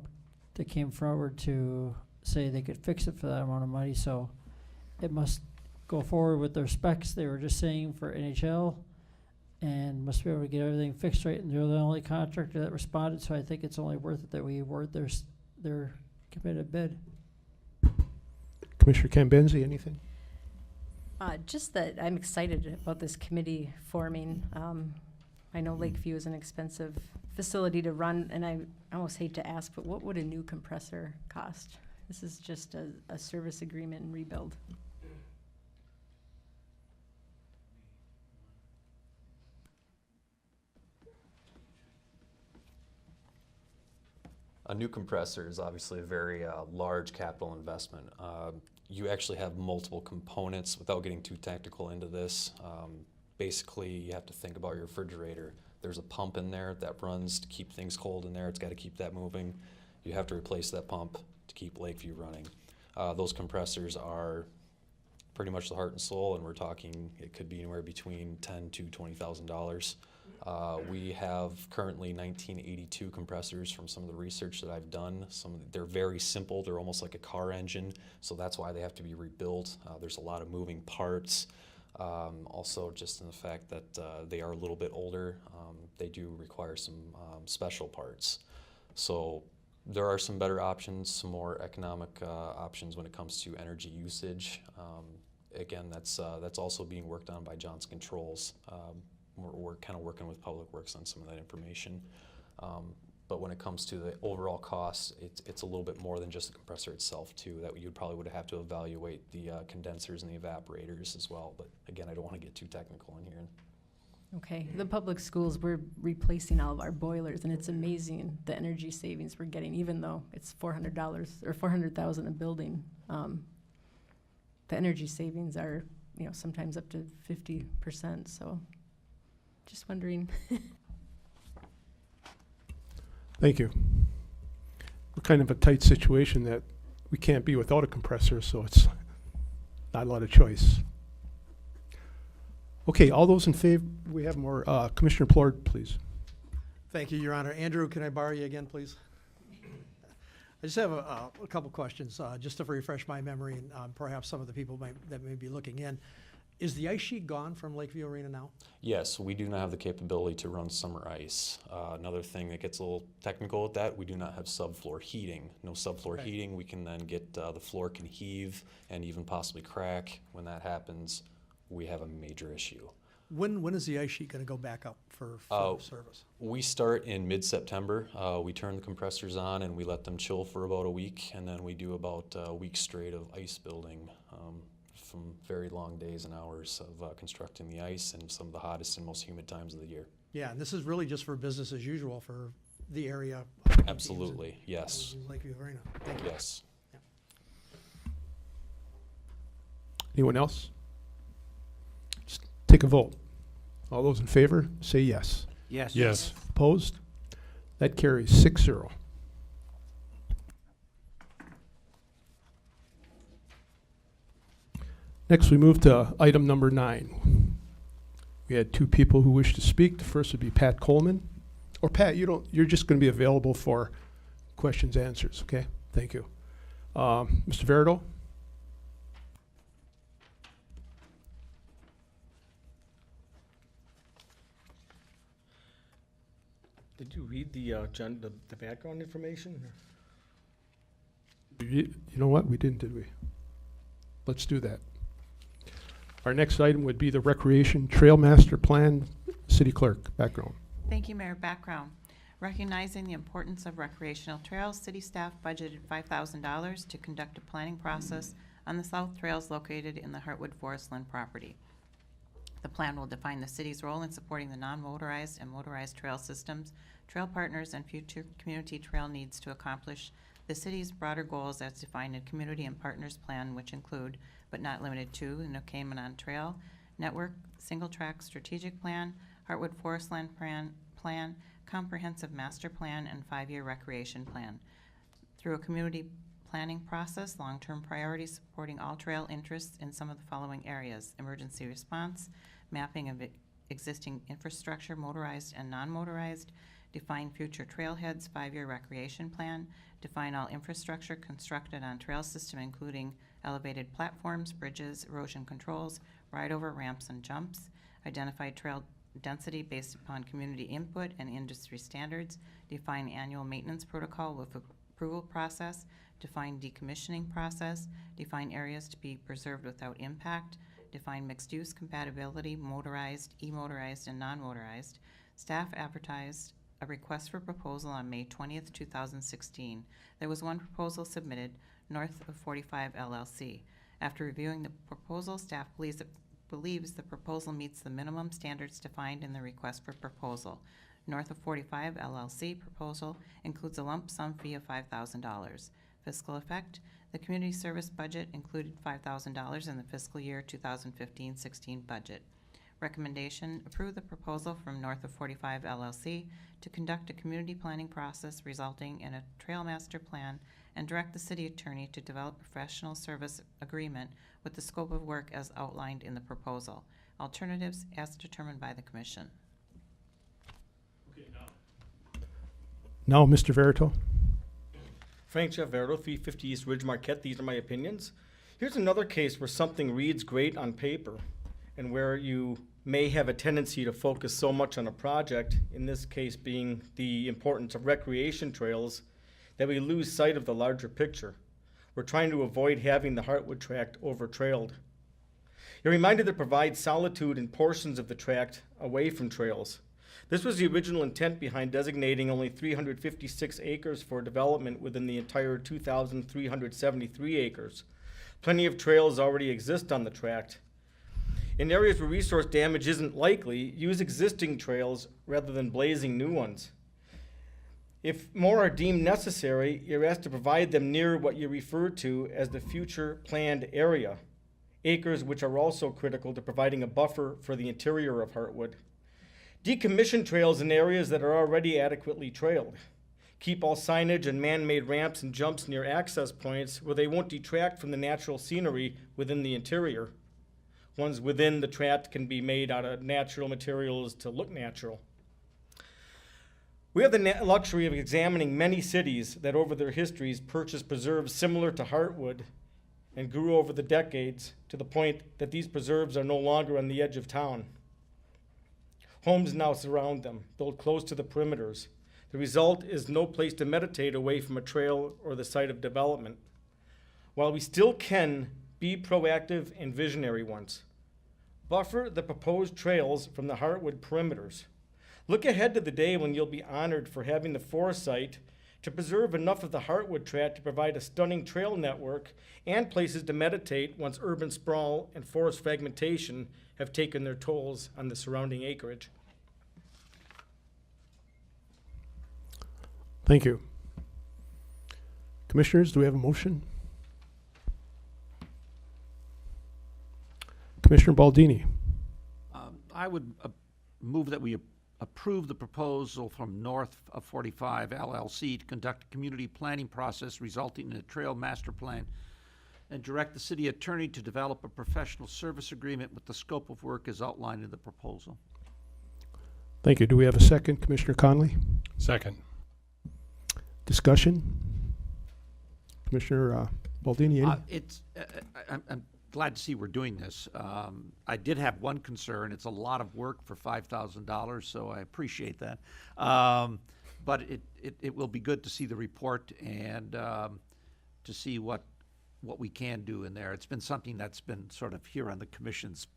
S10: forward to say they could fix it for that amount of money, so it must go forward with their specs they were just saying for NHL, and must be able to get everything fixed right, and they're the only contractor that responded, so I think it's only worth it that we award their competitive bid.
S1: Commissioner Cambenzi, anything?
S11: Just that I'm excited about this committee forming. I know Lakeview is an expensive facility to run, and I almost hate to ask, but what would a new compressor cost? This is just a service agreement and rebuild.
S14: A new compressor is obviously a very large capital investment. You actually have multiple components. Without getting too technical into this, basically you have to think about your refrigerator. There's a pump in there that runs to keep things cold in there. It's got to keep that moving. You have to replace that pump to keep Lakeview running. Those compressors are pretty much the heart and soul, and we're talking it could be anywhere between $10,000 to $20,000. We have currently 1982 compressors from some of the research that I've done. They're very simple. They're almost like a car engine, so that's why they have to be rebuilt. There's a lot of moving parts. Also, just in the fact that they are a little bit older, they do require some special parts. So there are some better options, some more economic options when it comes to energy usage. Again, that's also being worked on by Johnson Controls. We're kind of working with Public Works on some of that information. But when it comes to the overall cost, it's a little bit more than just the compressor itself too, that you probably would have to evaluate the condensers and the evaporators as well. But again, I don't want to get too technical in here.
S11: Okay, the public schools, we're replacing all of our boilers, and it's amazing the energy savings we're getting, even though it's $400 or $400,000 a building. The energy savings are, sometimes up to 50%. So, just wondering.
S1: Thank you. We're kind of a tight situation that we can't be without a compressor, so it's not a lot of choice. Okay, all those in favor, we have more. Commissioner Plord, please.
S12: Thank you, Your Honor. Andrew, can I borrow you again, please? I just have a couple questions, just to refresh my memory, and perhaps some of the people that may be looking in. Is the ice sheet gone from Lakeview Arena now?
S14: Yes, we do not have the capability to run summer ice. Another thing that gets a little technical with that, we do not have subfloor heating. No subfloor
S12: Okay.
S14: heating, we can then get, the floor can heave and even possibly crack. When that happens, we have a major issue.
S12: When is the ice sheet going to go back up for service?
S14: We start in mid-September. We turn the compressors on and we let them chill for about a week, and then we do about a week straight of ice building. From very long days and hours of constructing the ice in some of the hottest and most humid times of the year.
S12: Yeah, and this is really just for business as usual for the area.
S14: Absolutely, yes.
S12: Lakeview Arena. Thank you.
S14: Yes.
S1: Anyone else? Just take a vote. All those in favor, say yes.
S4: Yes.
S2: Yes.
S1: Opposed? That carries 6-0. Next, we move to item number 9. We had 2 people who wish to speak. The first would be Pat Coleman. Or Pat, you're just going to be available for questions, answers, okay? Thank you. Mr. Verido?
S9: Did you read the background information?
S1: You know what? We didn't, did we? Let's do that. Our next item would be the Recreation Trail Master Plan. City Clerk, background.
S3: Thank you, Mayor. Background. Recognizing the importance of recreational trails, city staff budgeted $5,000 to conduct a planning process on the south trails located in the Heartwood Forest Land property. The plan will define the city's role in supporting the non-motorized and motorized trail systems, trail partners, and future community trail needs to accomplish the city's broader goals as defined in Community and Partners Plan, which include, but not limited to, the Nokomis Trail Network, Single Track Strategic Plan, Heartwood Forest Land Plan, Comprehensive Master Plan, and 5-year Recreation Plan. Through a community planning process, long-term priorities supporting all trail interests in some of the following areas: emergency response, mapping of existing infrastructure, motorized and non-motorized, define future trailheads, 5-year recreation plan, define all infrastructure constructed on trail system, including elevated platforms, bridges, erosion controls, ride-over ramps and jumps, identify trail density based upon community input and industry standards, define annual maintenance protocol with approval process, define decommissioning process, define areas to be preserved without impact, define mixed-use compatibility, motorized, e-motorized, and non-motorized. Staff advertised a request for proposal on May 20th, 2016. There was one proposal submitted, North of 45 LLC. After reviewing the proposal, staff believes the proposal meets the minimum standards defined in the request for proposal. North of 45 LLC proposal includes a lump sum fee of $5,000. Fiscal effect: the community service budget included $5,000 in the fiscal year 2015-16 budget. Recommendation: approve the proposal from North of 45 LLC to conduct a community planning process resulting in a trail master plan, and direct the city attorney to develop a professional service agreement with the scope of work as outlined in the proposal. Alternatives as determined by the commission.
S1: Now, Mr. Verito.
S9: Frank Jeff Verdo, 350 East Ridge, Marquette. These are my opinions. Here's another case where something reads great on paper and where you may have a tendency to focus so much on a project, in this case being the importance of recreation trails, that we lose sight of the larger picture. We're trying to avoid having the Heartwood Tract over-trailed. You're reminded to provide solitude in portions of the tract away from trails. This was the original intent behind designating only 356 acres for development within the entire 2,373 acres. Plenty of trails already exist on the tract. In areas where resource damage isn't likely, use existing trails rather than blazing new ones. If more are deemed necessary, you're asked to provide them near what you refer to as the future planned area, acres which are also critical to providing a buffer for the interior of Heartwood. Decommission trails in areas that are already adequately trailed. Keep all signage and man-made ramps and jumps near access points where they won't detract from the natural scenery within the interior. Ones within the tract can be made out of natural materials to look natural. We have the luxury of examining many cities that over their histories purchased preserves similar to Heartwood and grew over the decades to the point that these preserves are no longer on the edge of town. Homes now surround them, built close to the perimeters. The result is no place to meditate away from a trail or the site of development. While we still can be proactive and visionary ones, buffer the proposed trails from the Heartwood perimeters. Look ahead to the day when you'll be honored for having the foresight to preserve enough of the Heartwood tract to provide a stunning trail network and places to meditate once urban sprawl and forest fragmentation have taken their tolls on the surrounding acreage.
S1: Thank you. Commissioners, do we have a motion? Commissioner Baldini.
S4: I would move that we approve the proposal from North of 45 LLC to conduct a community planning process resulting in a trail master plan and direct the city attorney to develop a professional service agreement with the scope of work as outlined in the proposal.
S1: Thank you. Do we have a second, Commissioner Conley?
S2: Second.
S1: Discussion? Commissioner Baldini, any?
S4: I'm glad to see we're doing this. I did have one concern. It's a lot of work for $5,000, so I appreciate that. But it will be good to see the report and to see what we can do in there. It's been something that's been sort of here on the commission's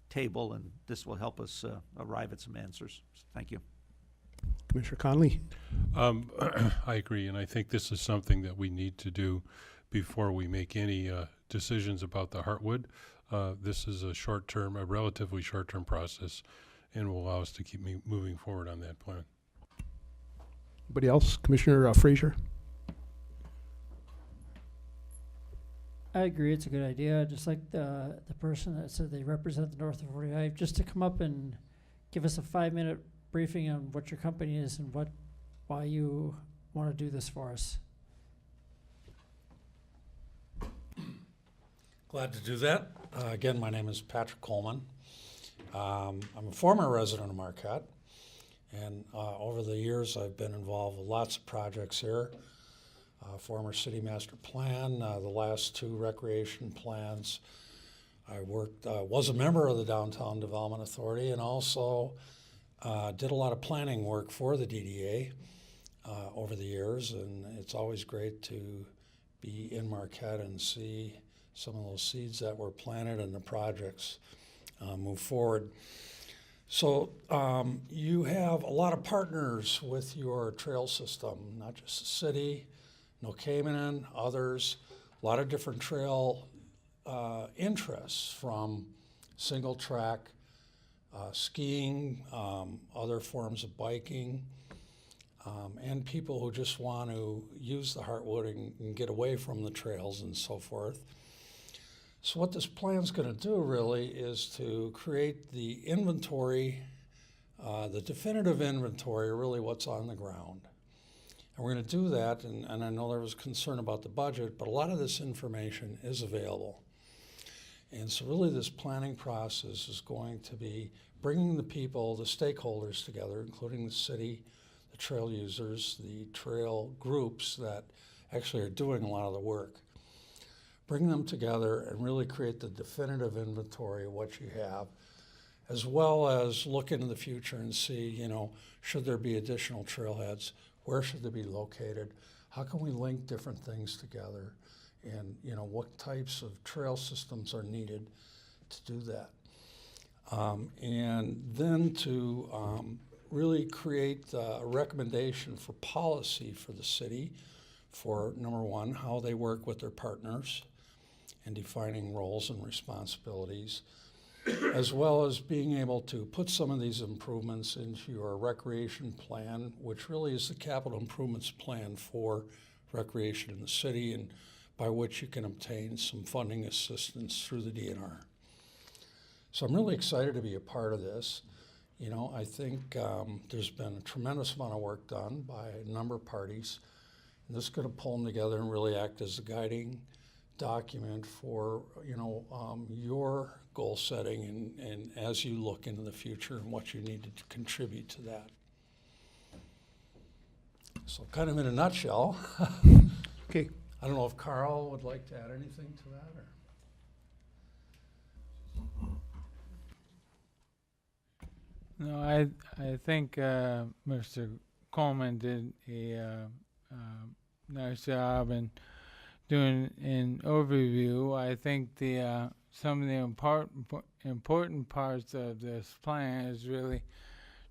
S4: table, and this will help us arrive at some answers. Thank you.
S1: Commissioner Conley?
S2: I agree, and I think this is something that we need to do before we make any decisions about the Heartwood. This is a relatively short-term process, and will allow us to keep moving forward on that plan.
S1: Anybody else? Commissioner Frazier?
S10: I agree, it's a good idea. Just like the person that said they represent the North of 45, just to come up and give us a 5-minute briefing on what your company is and why you want to do this for us.
S7: Glad to do that. Again, my name is Patrick Coleman. I'm a former resident of Marquette, and over the years I've been involved with lots of projects here. Former city master plan, the last 2 recreation plans. I was a member of the Downtown Development Authority, and also did a lot of planning work for the DDA over the years, and it's always great to be in Marquette and see some of those seeds that were planted and the projects move forward. So you have a lot of partners with your trail system, not just the city, Nokemenon, others, a lot of different trail interests, from single track, skiing, other forms of biking, and people who just want to use the Heartwood and get away from the trails and so forth. So what this plan's going to do really is to create the inventory, the definitive inventory, really what's on the ground. And we're going to do that, and I know there was concern about the budget, but a lot of this information is available. And so really this planning process is going to be bringing the people, the stakeholders together, including the city, the trail users, the trail groups that actually are doing a lot of the work. Bring them together and really create the definitive inventory of what you have, as well as look into the future and see, should there be additional trailheads? Where should they be located? How can we link different things together? And what types of trail systems are needed to do that? And then to really create a recommendation for policy for the city for, number one, how they work with their partners and defining roles and responsibilities, as well as being able to put some of these improvements into your recreation plan, which really is the capital improvements plan for recreation in the city, and by which you can obtain some funding assistance through the DNR. So I'm really excited to be a part of this. I think there's been a tremendous amount of work done by a number of parties, and this is going to pull them together and really act as a guiding document for your goal setting and as you look into the future and what you need to contribute to that. So kind of in a nutshell.
S1: Okay.
S7: I don't know if Carl would like to add anything to that, or?
S15: No, I think Mr. Coleman did a nice job in doing an overview. I think the some of the important parts of this plan is really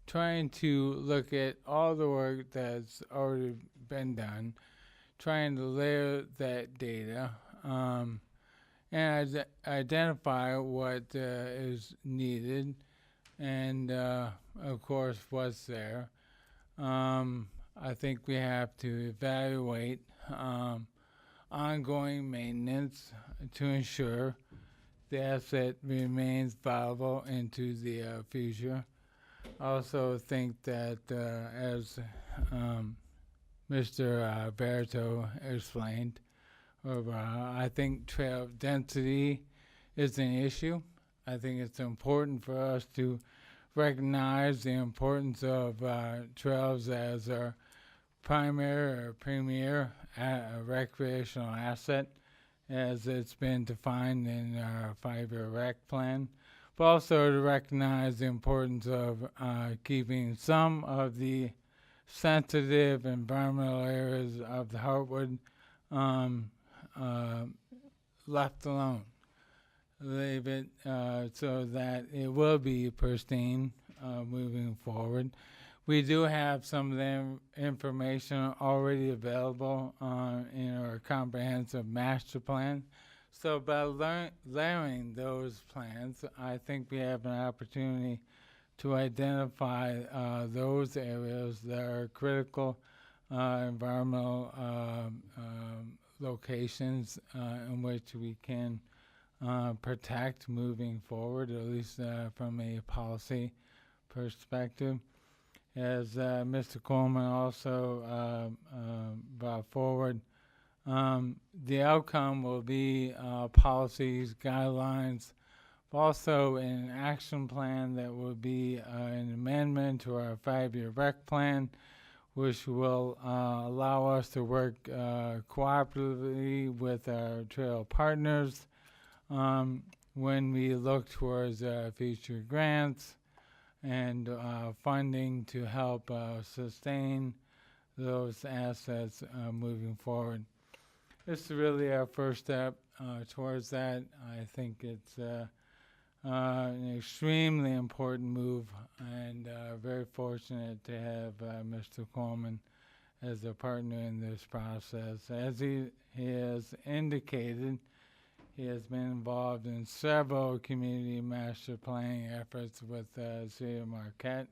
S15: trying to look at all the work that's already been done, trying to layer that data, and identify what is needed, and of course what's there. I think we have to evaluate ongoing maintenance to ensure the asset remains viable into the future. I also think that as Mr. Berto explained, I think trail density is an issue. I think it's important for us to recognize the importance of trails as our primary or premier recreational asset as it's been defined in our 5-year rec plan, but also to recognize the importance of keeping some of the sensitive environmental areas of the Heartwood left alone. Leave it so that it will be pristine moving forward. We do have some of the information already available in our comprehensive master plan. So by layering those plans, I think we have an opportunity to identify those areas that are critical environmental locations in which we can protect moving forward, at least from a policy perspective. As Mr. Coleman also brought forward, the outcome will be policies, guidelines, also an action plan that will be an amendment to our 5-year rec plan, which will allow us to work cooperatively with our trail partners when we look towards future grants and funding to help sustain those assets moving forward. This is really our first step towards that. I think it's an extremely important move, and very fortunate to have Mr. Coleman as a partner in this process. As he has indicated, he has been involved in several community master planning efforts with the City of Marquette,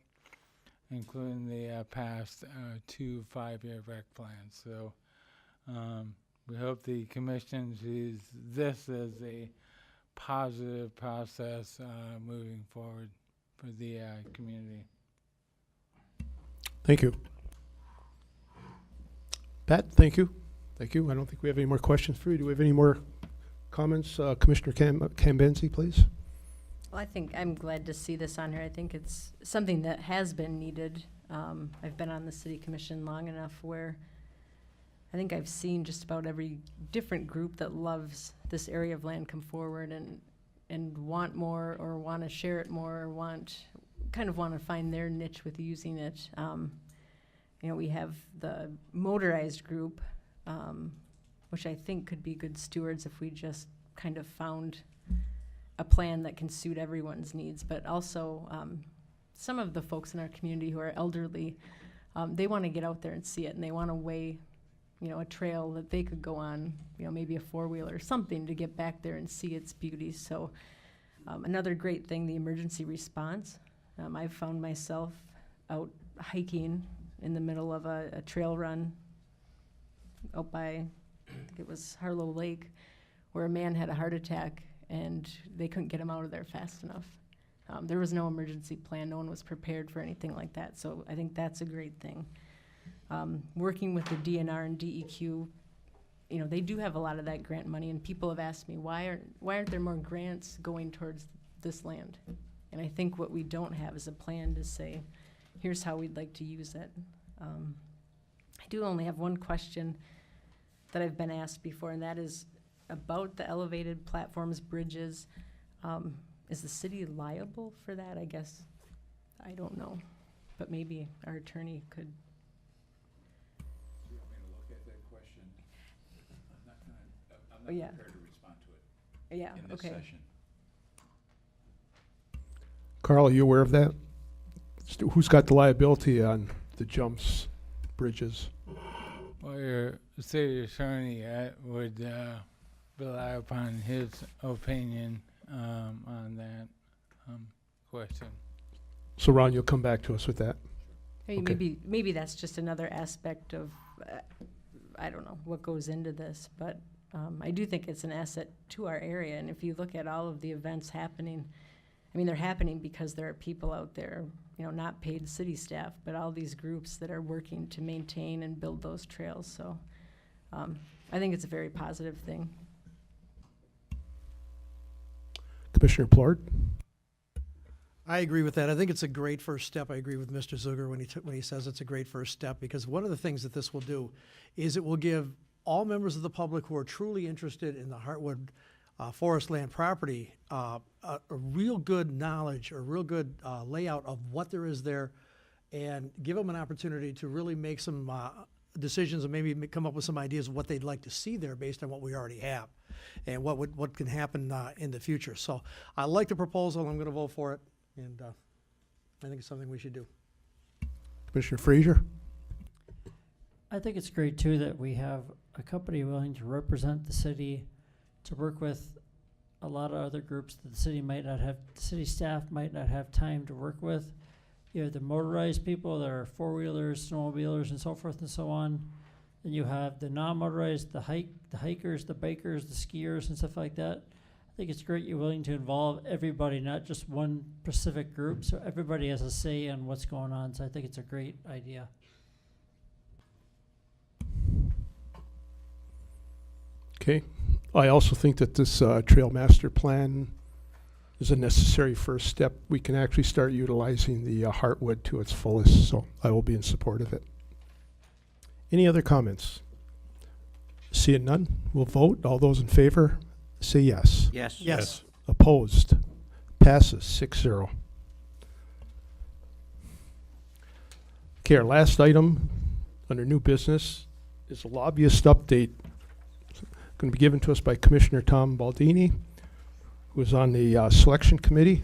S15: including the past 2 5-year rec plans. So we hope the Commission sees this as a positive process moving forward for the community.
S1: Thank you. Pat, thank you. Thank you. I don't think we have any more questions for you. Do we have any more comments? Commissioner Cambenzi, please.
S11: Well, I think I'm glad to see this on here. I think it's something that has been needed. I've been on the City Commission long enough where I think I've seen just about every different group that loves this area of land come forward and want more, or want to share it more, or want to find their niche with using it. You know, we have the motorized group, which I think could be good stewards if we just kind of found a plan that can suit everyone's needs. But also, some of the folks in our community who are elderly, they want to get out there and see it, and they want to weigh, you know, a trail that they could go on, you know, maybe a 4-wheeler or something to get back there and see its beauty. So another great thing, the emergency response. I've found myself out hiking in the middle of a trail run out by, I think it was Harlow Lake, where a man had a heart attack and they couldn't get him out of there fast enough. There was no emergency plan. No one was prepared for anything like that. So I think that's a great thing. Working with the DNR and DEQ, you know, they do have a lot of that grant money, and people have asked me, why aren't there more grants going towards this land? And I think what we don't have is a plan to say, here's how we'd like to use it. I do only have one question. that I've been asked before, and that is about the elevated platforms, bridges. Is the city liable for that? I guess, I don't know, but maybe our attorney could.
S16: You want me to look at that question? I'm
S11: Oh, yeah.
S16: prepared to respond to it
S11: Yeah,
S16: in this
S11: okay.
S16: session.
S1: Carl, are you aware of that? Who's got the liability on the jumps, bridges?
S15: Well, your city attorney would rely upon his opinion on that question.
S1: So Ron, you'll come back to us with that.
S11: Hey,
S1: Okay.
S11: maybe that's just another aspect of, I don't know, what goes into this, but I do think it's an asset to our area. And if you look at all of the events happening, I mean, they're happening because there are people out there, not paid city staff, but all these groups that are working to maintain and build those trails. So I think it's a very positive thing.
S1: Commissioner Plord?
S12: I agree with that. I think it's a great first step. I agree with Mr. Zuger when he says it's a great first step, because one of the things that this will do is it will give all members of the public who are truly interested in the Heartwood forest land property a real good knowledge, or real good layout of what there is there, and give them an opportunity to really make some decisions and maybe come up with some ideas of what they'd like to see there based on what we already have and what can happen in the future. So I like the proposal. I'm going to vote for it, and I think it's something we should do.
S1: Commissioner Frazier?
S10: I think it's great too that we have a company willing to represent the city, to work with a lot of other groups that the city staff might not have time to work with. You have the motorized people that are four-wheelers, snowmobilers, and so forth and so on. Then you have the non-motorized, the hikers, the bikers, the skiers, and stuff like that. I think it's great you're willing to involve everybody, not just one specific group, so everybody has a say on what's going on. So I think it's a great idea.
S1: Okay. I also think that this trail master plan is a necessary first step. We can actually start utilizing the Heartwood to its fullest, so I will be in support of it. Any other comments? Seeing none, we'll vote. All those in favor, say yes.
S4: Yes.
S12: Yes.
S1: Opposed? Passes 6-0. Okay, our last item under new business is a lobbyist update. Going to be given to us by Commissioner Tom Baldini, who is on the selection committee.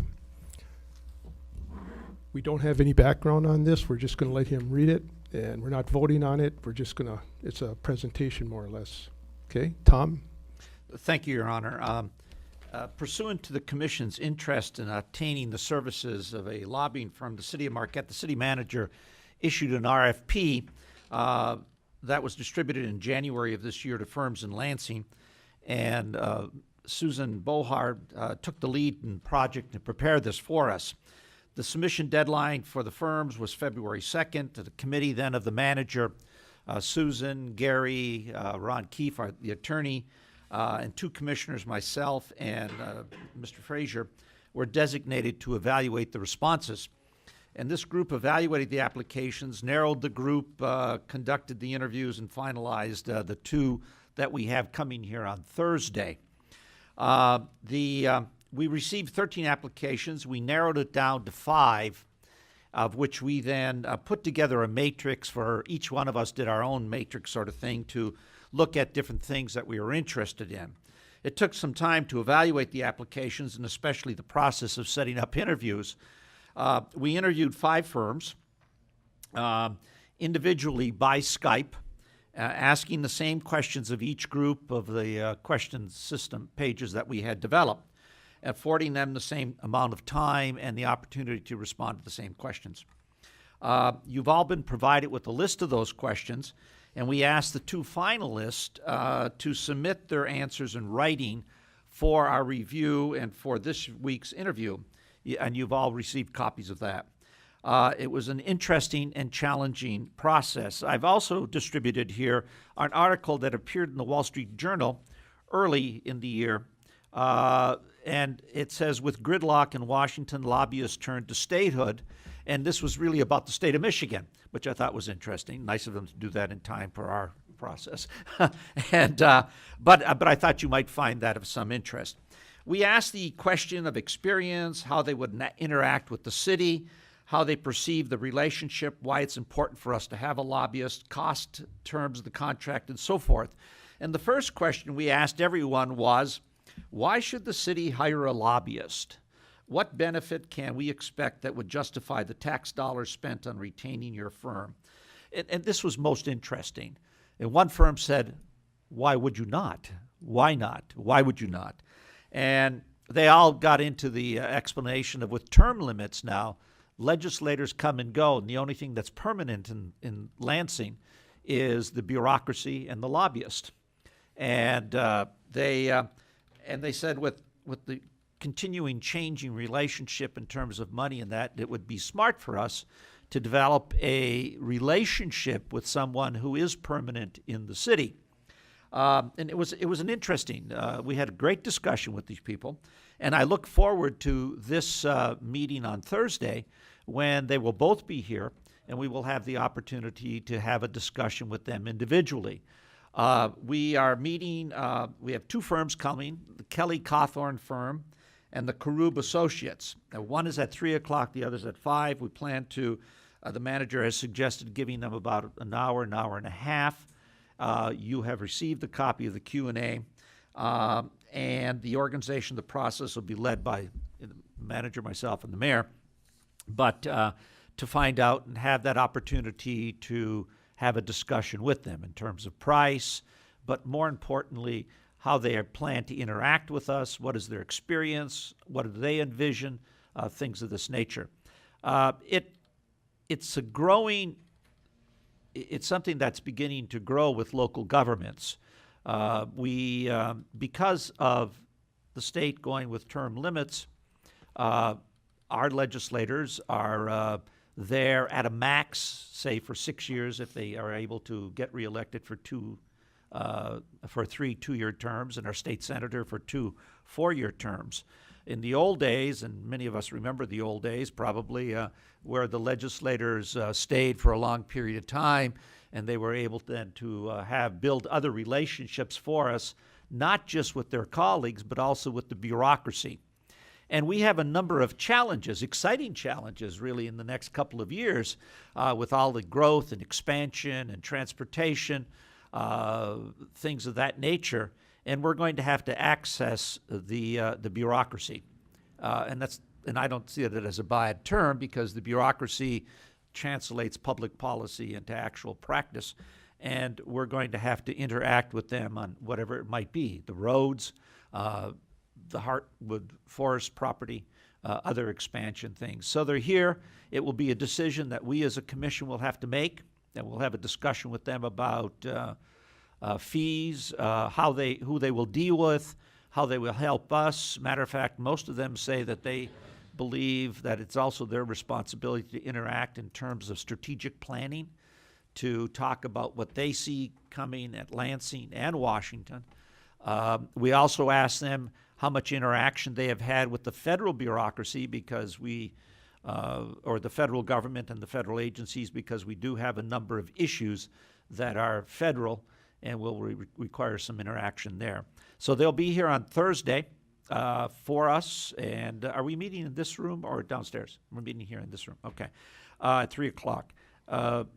S1: We don't have any background on this. We're just going to let him read it, and we're not voting on it. We're just going to, it's a presentation more or less. Okay, Tom?
S4: Thank you, Your Honor. Pursuant to the Commission's interest in obtaining the services of a lobbying firm, the City of Marquette, the city manager issued an RFP that was distributed in January of this year to firms in Lansing. And Susan Bohard took the lead in the project and prepared this for us. The submission deadline for the firms was February 2nd. To the committee then of the manager, Susan, Gary, Ron Keefe, the attorney, and two commissioners, myself and Mr. Frazier, were designated to evaluate the responses. And this group evaluated the applications, narrowed the group, conducted the interviews, and finalized the two that we have coming here on Thursday. We received 13 applications. We narrowed it down to 5, of which we then put together a matrix for each one of us, did our own matrix sort of thing to look at different things that we were interested in. It took some time to evaluate the applications, and especially the process of setting up interviews. We interviewed 5 firms individually by Skype, asking the same questions of each group of the question system pages that we had developed, affording them the same amount of time and the opportunity to respond to the same questions. You've all been provided with a list of those questions, and we asked the 2 finalists to submit their answers in writing for our review and for this week's interview, and you've all received copies of that. It was an interesting and challenging process. I've also distributed here an article that appeared in the Wall Street Journal early in the year, and it says, "With gridlock in Washington, lobbyists turned to statehood," and this was really about the state of Michigan, which I thought was interesting. Nice of them to do that in time for process. But I thought you might find that of some interest. We asked the question of experience, how they would interact with the city, how they perceive the relationship, why it's important for us to have a lobbyist, cost, terms of the contract, and so forth. And the first question we asked everyone was, why should the city hire a lobbyist? What benefit can we expect that would justify the tax dollars spent on retaining your firm? And this was most interesting. And one firm said, why would you not? Why not? Why would you not? And they all got into the explanation of with term limits now, legislators come and go, and the only thing that's permanent in Lansing is the bureaucracy and the lobbyist. And they said with the continuing changing relationship in terms of money and that, it would be smart for us to develop a relationship with someone who is permanent in the city. And it was an interesting, we had a great discussion with these people, and I look forward to this meeting on Thursday when they will both be here, and we will have the opportunity to have a discussion with them individually. We are meeting, we have two firms coming, the Kelly Cawthorn firm and the Karub Associates. Now, one is at 3 o'clock, the other's at 5. We plan to, the manager has suggested giving them about an hour and a half. You have received a copy of the Q&A, and the organization, the process will be led by the manager, myself, and the mayor. But to find out and have that opportunity to have a discussion with them in terms of price, but more importantly, how they plan to interact with us, what is their experience, what do they envision, things of this nature. It's a growing, it's something that's beginning to grow with local governments. Because of the state going with term limits, our legislators are there at a max, say for 6 years, if they are able to get reelected for 3 two-year terms, and our state senator for 2 four-year terms. In the old days, and many of us remember the old days probably, where the legislators stayed for a long period of time, and they were able then to build other relationships for us, not just with their colleagues, but also with the bureaucracy. And we have a number of challenges, exciting challenges really in the next couple of years with all the growth and expansion and transportation, things of that nature. And we're going to have to access the bureaucracy. And I don't see it as a bad term, because the bureaucracy translates public policy into actual practice. And we're going to have to interact with them on whatever it might be, the roads, the Heartwood Forest property, other expansion things. So they're here. It will be a decision that we as a commission will have to make, and we'll have a discussion with them about fees, who they will deal with, how they will help us. Matter of fact, most of them say that they believe that it's also their responsibility to interact in terms of strategic planning, to talk about what they see coming at Lansing and Washington. We also asked them how much interaction they have had with the federal bureaucracy, because or the federal government and the federal agencies, because we do have a number of issues that are federal and will require some interaction there. So they'll be here on Thursday for us. And are we meeting in this room or downstairs? We're meeting here in this room. Okay, at 3 o'clock.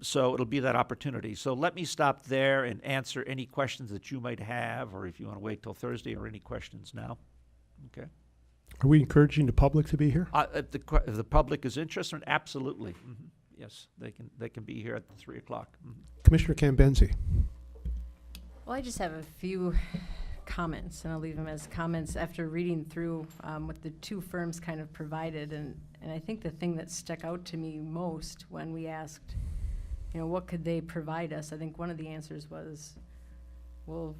S4: So it'll be that opportunity. So let me stop there and answer any questions that you might have, or if you want to wait till Thursday, or any questions now. Okay.
S1: Are we encouraging the public to be here?
S4: If the public is interested, absolutely. Mm-hmm. Yes, they can be here at 3 o'clock. Mm-hmm.
S1: Commissioner Cambenzi.
S11: Well, I just have a few comments, and I'll leave them as comments after reading through what the two firms kind of provided. And I think the thing that stuck out to me most when we asked, what could they provide us? I think one of the answers was, well,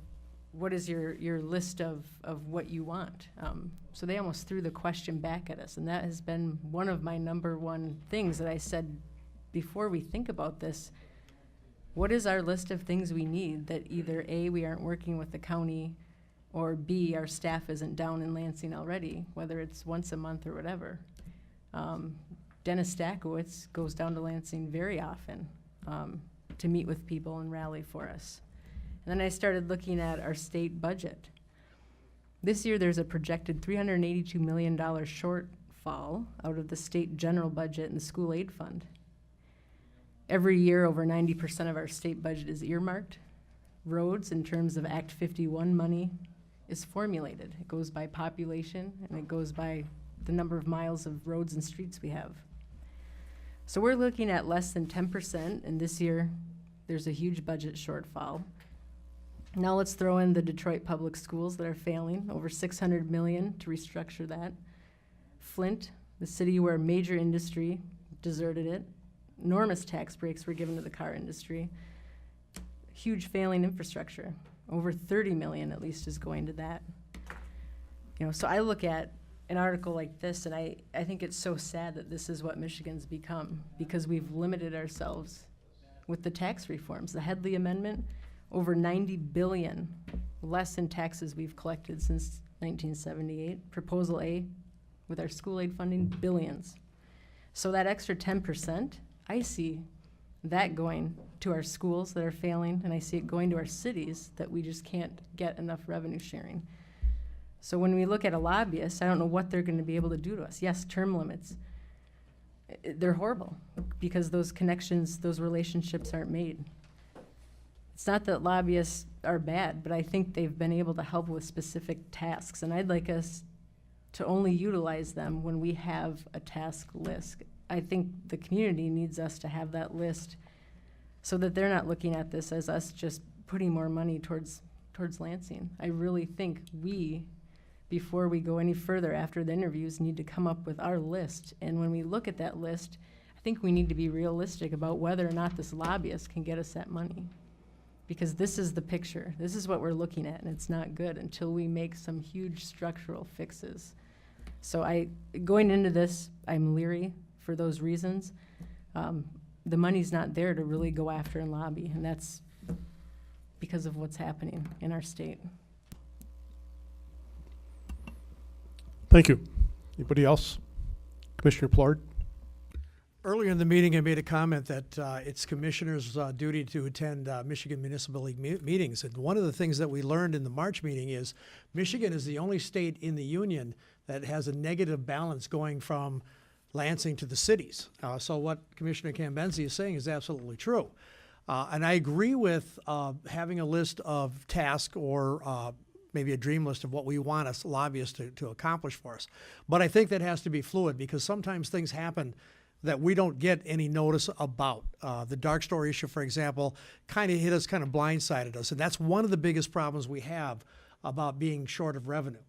S11: what is your list of what you want? So they almost threw the question back at us, and that has been one of my number one things that I said before we think about this. What is our list of things we need that either A, we aren't working with the county, or B, our staff isn't down in Lansing already, whether it's once a month or whatever. Dennis Stakowitz goes down to Lansing very often to meet with people and rally for us. And then I started looking at our state budget. This year, there's a projected $382 million shortfall out of the state general budget and the school aid fund. Every year, over 90% of our state budget is earmarked. Roads, in terms of Act 51 money, is formulated. It goes by population, and it goes by the number of miles of roads and streets we have. So we're looking at less than 10%, and this year, there's a huge budget shortfall. Now let's throw in the Detroit public schools that are failing, over $600 million to restructure that. Flint, the city where major industry deserted it, enormous tax breaks were given to the car industry, huge failing infrastructure. Over 30 million at least is going to that. You know, so I look at an article like this and I think it's so sad that this is what Michigan's become, because we've limited ourselves with the tax reforms. The Headley Amendment, over 90 billion less in taxes we've collected since 1978. Proposal A, with our school aid funding, billions. So that extra 10%, I see that going to our schools that are failing, and I see it going to our cities that we just can't get enough revenue sharing. So when we look at a lobbyist, I don't know what they're going to be able to do to us. Yes, term limits. They're horrible because those connections, those relationships aren't made. It's not that lobbyists are bad, but I think they've been able to help with specific tasks, and I'd like us to only utilize them when we have a task list. I think the community needs us to have that list so that they're not looking at this as us just putting more money towards Lansing. I really think we, before we go any further after the interviews, need to come up with our list. And when we look at that list, I think we need to be realistic about whether or not this lobbyist can get us that money. Because this is the picture. This is what we're looking at, and it's not good until we make some huge structural fixes. So going into this, I'm leery for those reasons. The money's not there to really go after and lobby, and that's because of what's happening in our state.
S1: Thank you. Anybody else? Commissioner Plard?
S12: Earlier in the meeting, I made a comment that it's commissioners' duty to attend Michigan Municipal League meetings. And one of the things that we learned in the March meeting is Michigan is the only state in the union that has a negative balance going from Lansing to the cities. So what Commissioner Cambenzi is saying is absolutely true. And I agree with having a list of tasks or maybe a dream list of what we want us lobbyists to accomplish for us. But I think that has to be fluid because sometimes things happen that we don't get any notice about. The dark store issue, for example, kind of hit us, kind of blindsided us. And that's one of the biggest problems we have about being short of revenue.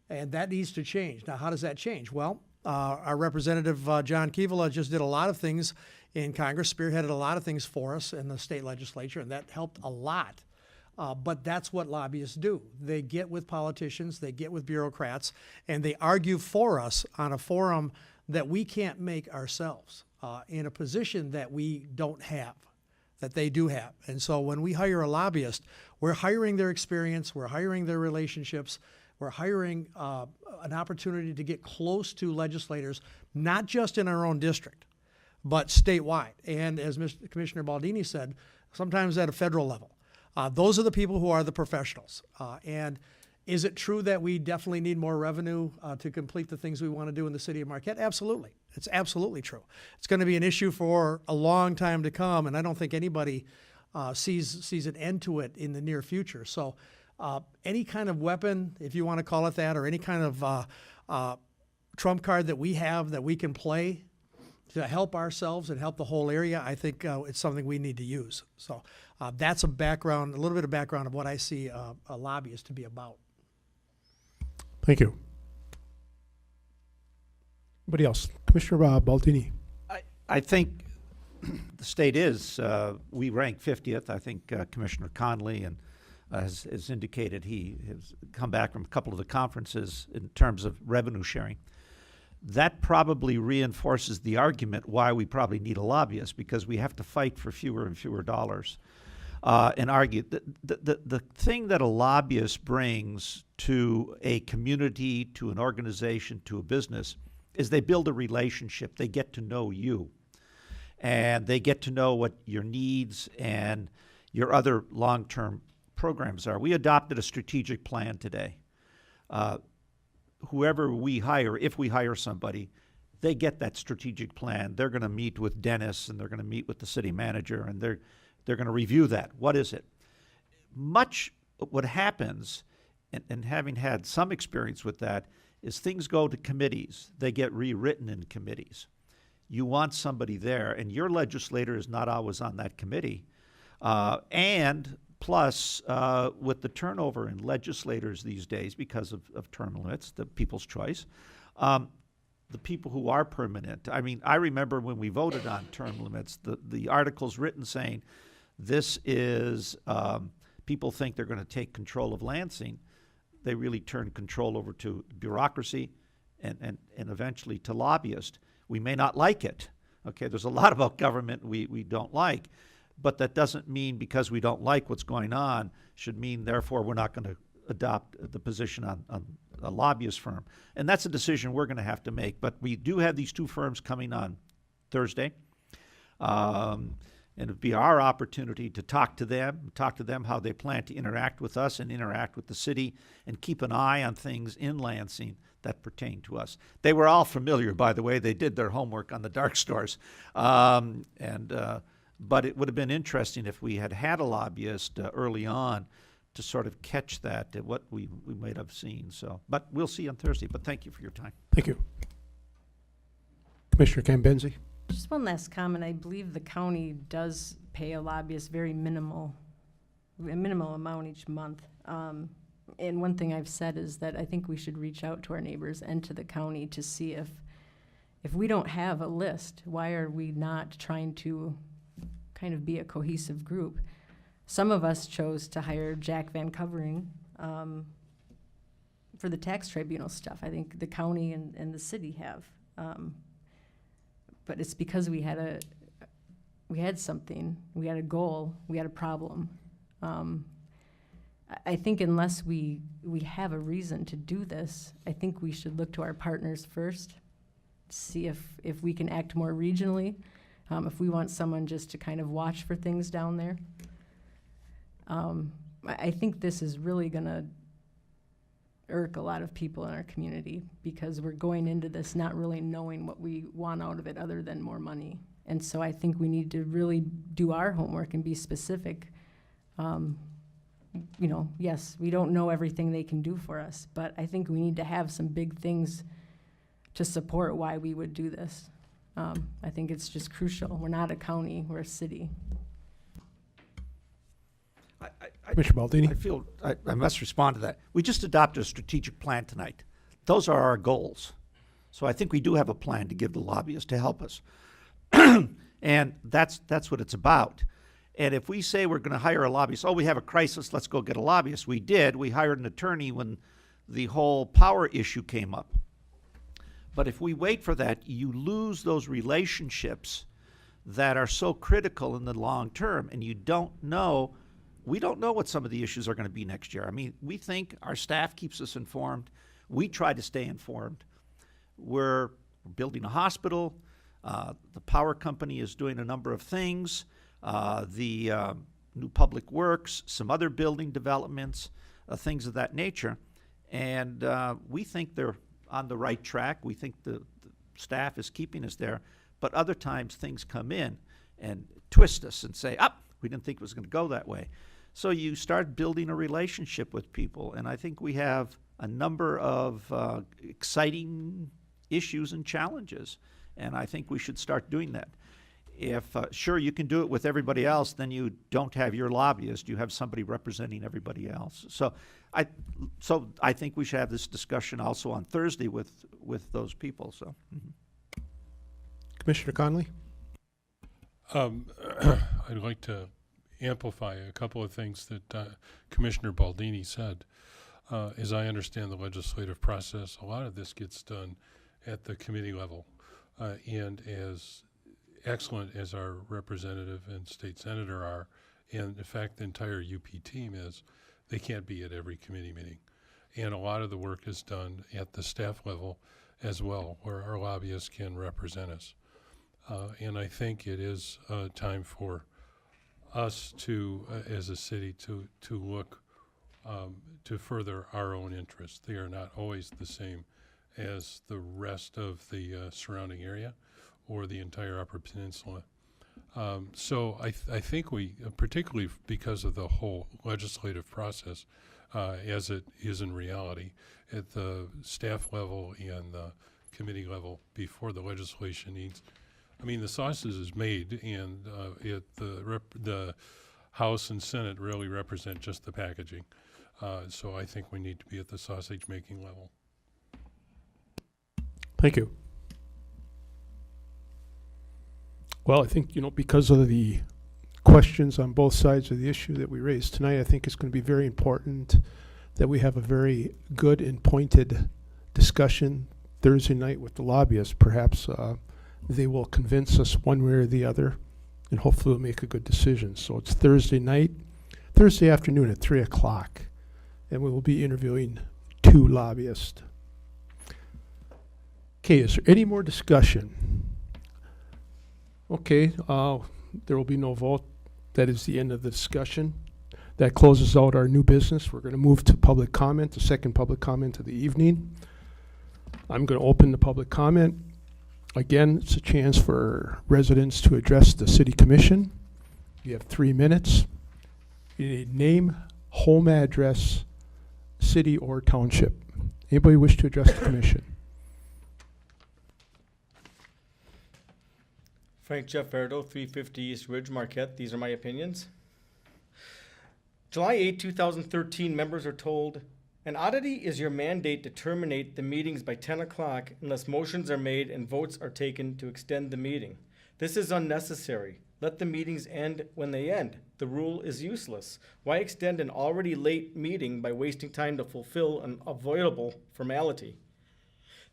S12: And that needs to change. Now, how does that change? Well, our representative, John Kivala, just did a lot of things in Congress, spearheaded a lot of things for us in the state legislature, and that helped a lot. But that's what lobbyists do. They get with politicians, they get with bureaucrats, and they argue for us on a forum that we can't make ourselves, in a position that we don't have, that they do have. And so when we hire a lobbyist, we're hiring their experience, we're hiring their relationships, we're hiring an opportunity to get close to legislators, not just in our own district, but statewide. And as Commissioner Baldini said, sometimes at a federal level. Those are the people who are the professionals. And is it true that we definitely need more revenue to complete the things we want to do in the city of Marquette? Absolutely. It's absolutely true. It's going to be an issue for a long time to come, and I don't think anybody sees an end to it in the near future. So any kind of weapon, if you want to call it that, or any kind of trump card that we have that we can play to help ourselves and help the whole area, I think it's something we need to use. So that's a background, a little bit of background of what I see a lobbyist to be about.
S1: Thank you. Anybody else? Commissioner Baldini.
S4: I think the state is, we rank 50th. I think Commissioner Conley and has indicated he has come back from a couple of the conferences in terms of revenue sharing. That probably reinforces the argument why we probably need a lobbyist, because we have to fight for fewer and fewer dollars and argue. The thing that a lobbyist brings to a community, to an organization, to a business, is they build a relationship. They get to know you, and they get to know what your needs and your other long-term programs are. We adopted a strategic plan today. Whoever we hire, if we hire somebody, they get that strategic plan. They're going to meet with Dennis, and they're going to meet with the city manager, and they're going to review that. What is it? Much what happens, and having had some experience with that, is things go to committees. They get rewritten in committees. You want somebody there, and your legislator is not always on that committee. And plus, with the turnover in legislators these days because of term limits, the people's choice, the people who are permanent. I mean, I remember when we voted on term limits, the articles written saying this is, people think they're going to take control of Lansing. They really turn control over to bureaucracy and eventually to lobbyists. We may not like it. Okay, there's a lot about government we don't like, but that doesn't mean because we don't like what's going on should mean therefore we're not going to adopt the position on a lobbyist firm. And that's a decision we're going to have to make. But we do have these two firms coming on Thursday. And it'd be our opportunity to talk to them how they plan to interact with us and interact with the city and keep an eye on things in Lansing that pertain to us. They were all familiar, by the way. They did their homework on the dark stores. But it would have been interesting if we had a lobbyist early on to sort of catch that, what we might have seen. So, but we'll see on Thursday. But thank you for your time.
S1: Thank you. Commissioner Cambenzi?
S11: Just one last comment. I believe the county does pay a lobbyist a minimal amount each month. And one thing I've said is that I think we should reach out to our neighbors and to the county to see if we don't have a list, why are we not trying to kind of be a cohesive group? Some of us chose to hire Jack Van Covering for the tax tribunal stuff. I think the county and the city have. But it's because we had something, we had a goal, we had a problem. I think unless we have a reason to do this, I think we should look to our partners first, see if we can act more regionally, if we want someone just to kind of watch for things down there. I think this is really gonna irk a lot of people in our community because we're going into this not really knowing what we want out of it other than more money. And so I think we need to really do our homework and be specific. Yes, we don't know everything they can do for us, but I think we need to have some big things to support why we would do this. I think it's just crucial. We're not a county, we're a city.
S1: Commissioner Baldini?
S4: I feel I must respond to that. We just adopted a strategic plan tonight. Those are our goals. So I think we do have a plan to give the lobbyists to help us. And that's what it's about. And if we say we're going to hire a lobbyist, we have a crisis, let's go get a lobbyist. We did. We hired an attorney when the whole power issue came up. But if we wait for that, you lose those relationships that are so critical in the long term, and we don't know what some of the issues are going to be next year. I mean, we think our staff keeps us informed. We try to stay informed. We're building a hospital. The power company is doing a number of things. The new public works, some other building developments, things of that nature. And we think they're on the right track. We think the staff is keeping us there. But other times things come in and twist us and say, we didn't think it was going to go that way. So you start building a relationship with people. And I think we have a number of exciting issues and challenges. And I think we should start doing that. If, sure, you can do it with everybody else, then you don't have your lobbyist. You have somebody representing everybody else. So I think we should have this discussion also on Thursday with those people. So,
S1: Commissioner Conley?
S2: I'd like to amplify a couple of things that Commissioner Baldini said. As I understand the legislative process, a lot of this gets done at the committee level. And as excellent as our representative and state senator are, and in fact the entire UP team is, they can't be at every committee meeting. And a lot of the work is done at the staff level as well, where our lobbyists can represent us. And I think it is time for us to, as a city, to look to further our own interests. They are not always the same as the rest of the surrounding area or the entire Upper Peninsula. So I think we, particularly because of the whole legislative process, as it is in reality, at the staff level and the committee level before the legislation needs, I mean, the sausage is made, and the House and Senate really represent just the packaging. So I think we need to be at the sausage-making level.
S1: Thank you. Well, I think, because of the questions on both sides of the issue that we raised tonight, I think it's going to be very important that we have a very good and pointed discussion Thursday night with the lobbyists. Perhaps they will convince us one way or the other, and hopefully we'll make a good decision. So it's Thursday afternoon at 3 o'clock, and we will be interviewing 2 lobbyists. Okay, is there any more discussion? Okay, there will be no vote. That is the end of the discussion. That closes out our new business. We're going to move to public comment, the second public comment of the evening. I'm going to open the public comment. Again, it's a chance for residents to address the city commission. You have 3 minutes. You need name, home address, city or township. Anybody wish to address the commission?
S9: Frank Jeff Verdo, 350 East Ridge, Marquette. These are my opinions. July 8, 2013, members are told, an oddity is your mandate to terminate the meetings by 10 o'clock unless motions are made and votes are taken to extend the meeting. This is unnecessary. Let the meetings end when they end. The rule is useless. Why extend an already late meeting by wasting time to fulfill an avoidable formality?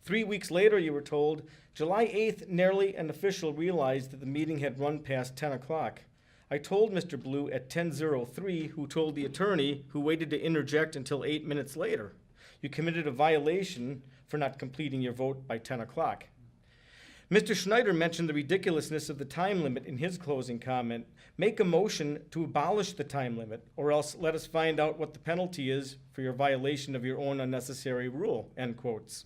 S9: 3 weeks later, you were told, July 8th, nearly an official realized that the meeting had run past 10 o'clock. I told Mr. Blue at 10:03, who told the attorney, who waited to interject until 8 minutes later. You committed a violation for not completing your vote by 10 o'clock. Mr. Schneider mentioned the ridiculousness of the time limit in his closing comment. Make a motion to abolish the time limit, or else let us find out what the penalty is for your violation of your own unnecessary rule, end quotes.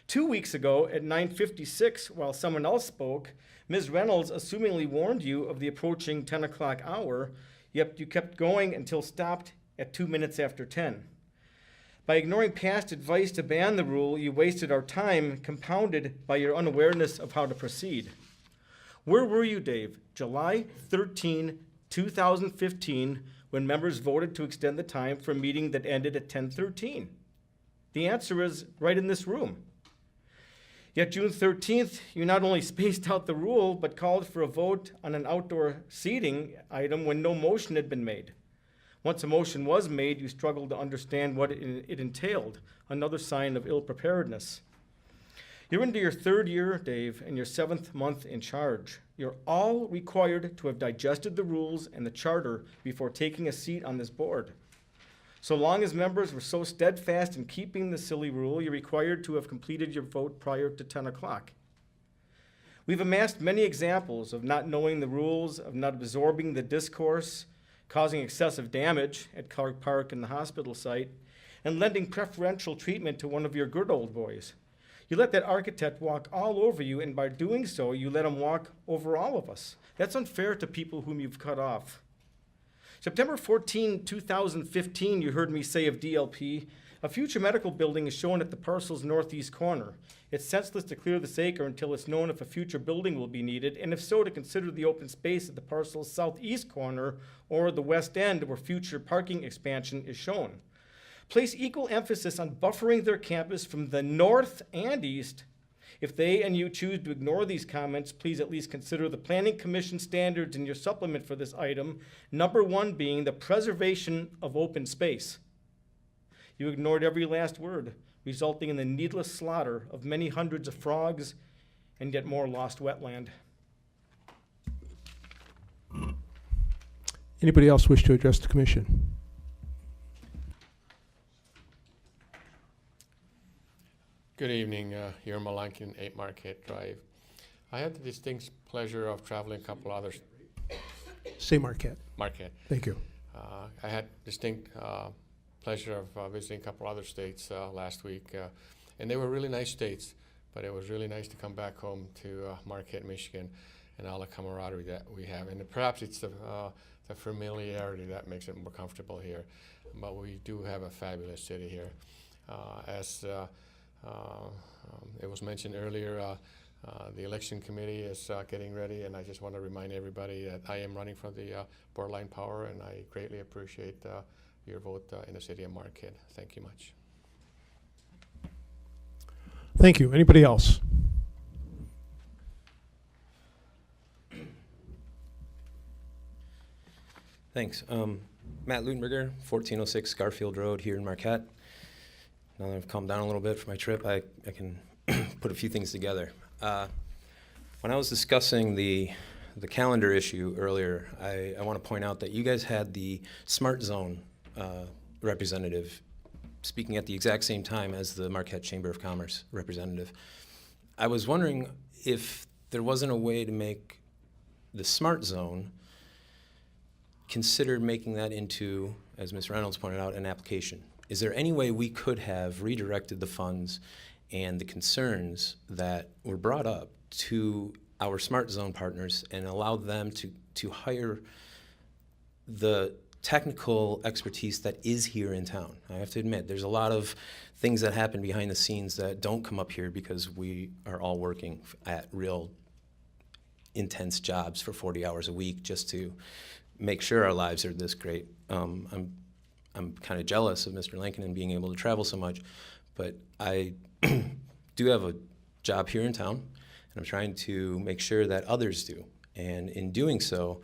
S9: 2 weeks ago at 9:56, while someone else spoke, Ms. Reynolds assumingly warned you of the approaching 10 o'clock hour, yet you kept going until stopped at 2 minutes after 10. By ignoring past advice to ban the rule, you wasted our time, compounded by your unawareness of how to proceed. Where were you, Dave, July 13, 2015, when members voted to extend the time for a meeting that ended at 10:13? The answer is right in this room. Yet June 13th, you not only spaced out the rule, but called for a vote on an outdoor seating item when no motion had been made. Once a motion was made, you struggled to understand what it entailed, another sign of ill-preparedness. You're into your 3rd year, Dave, and your 7th month in charge. You're all required to have digested the rules and the charter before taking a seat on this board. So long as members were so steadfast in keeping the silly rule, you're required to have completed your vote prior to 10 o'clock. We've amassed many examples of not knowing the rules, of not absorbing the discourse, causing excessive damage at Clark Park and the hospital site, and lending preferential treatment to one of your good old boys. You let that architect walk all over you, and by doing so, you let him walk over all of us. That's unfair to people whom you've cut off. September 14, 2015, you heard me say of DLP, a future medical building is shown at the parcel's northeast corner. It's senseless to clear this acre until it's known if a future building will be needed, and if so, to consider the open space at the parcel's southeast corner or the west end where future parking expansion is shown. Place equal emphasis on buffering their campus from the north and east. If they and you choose to ignore these comments, please at least consider the Planning Commission standards in your supplement for this item, number 1 being the preservation of open space. You ignored every last word, resulting in the needless slaughter of many hundreds of frogs and yet more lost wetland.
S1: Anybody else wish to address the commission?
S17: Good evening, here Malankin, 8 Marquette Drive. I had the distinct pleasure of traveling a couple other
S1: Say Marquette.
S17: Marquette.
S1: Thank you.
S17: I had distinct pleasure of visiting a couple other states last week, and they were really nice states, but it was really nice to come back home to Marquette, Michigan, and all the camaraderie that we have. And perhaps it's the familiarity that makes it more comfortable here, but we do have a fabulous city here. As it was mentioned earlier, the election committee is getting ready, and I just want to remind everybody that I am running for the borderline power, and I greatly appreciate your vote in the city of Marquette. Thank you much.
S1: Thank you. Anybody else?
S8: Thanks. Matt Lutenberger, 1406 Garfield Road here in Marquette. Now that I've calmed down a little bit for my trip, I can put a few things together. When I was discussing the calendar issue earlier, I want to point out that you guys had the Smart Zone representative speaking at the exact same time as the Marquette Chamber of Commerce representative. I was wondering if there wasn't a way to make the Smart Zone consider making that into, as Ms. Reynolds pointed out, an application. Is there any way we could have redirected the funds and the concerns that were brought up to our Smart Zone partners and allowed them to hire the technical expertise that is here in town? I have to admit, there's a lot of things that happen behind the scenes that don't come up here because we are all working at real intense jobs for 40 hours a week just to make sure our lives are this great. I'm kind of jealous of Mr. Lincoln and being able to travel so much, but I do have a job here in town, and I'm trying to make sure that others do. And in doing so,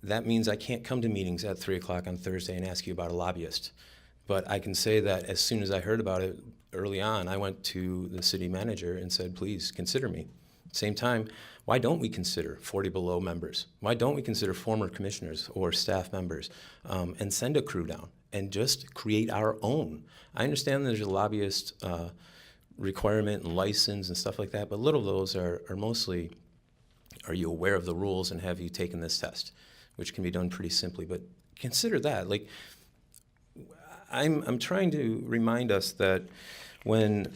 S8: that means I can't come to meetings at 3 o'clock on Thursday and ask you about a lobbyist. But I can say that as soon as I heard about it early on, I went to the city manager and said, please consider me. Same time, why don't we consider 40 below members? Why don't we consider former commissioners or staff members and send a crew down and just create our own? I understand there's a lobbyist requirement and license and stuff like that, but little of those are mostly, are you aware of the rules and have you taken this test? Which can be done pretty simply, but consider that. Like, I'm trying to remind us that when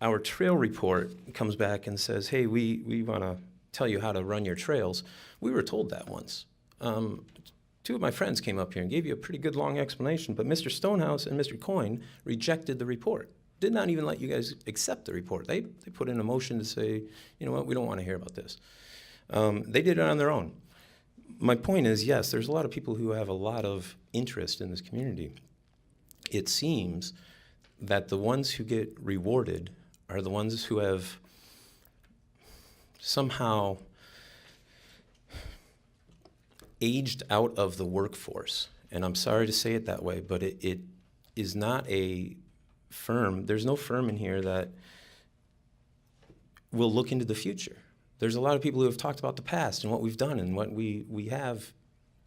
S8: our trail report comes back and says, hey, we want to tell you how to run your trails, we were told that once. Two of my friends came up here and gave you a pretty good long explanation, but Mr. Stonehouse and Mr. Coyne rejected the report. Did not even let you guys accept the report. They put in a motion to say, you know what, we don't want to hear about this. They did it on their own. My point is, yes, there's a lot of people who have a lot of interest in this community. It seems that the ones who get rewarded are the ones who have somehow aged out of the workforce. And I'm sorry to say it that way, but it is not a firm. There's no firm in here that will look into the future. There's a lot of people who have talked about the past and what we've done and what we have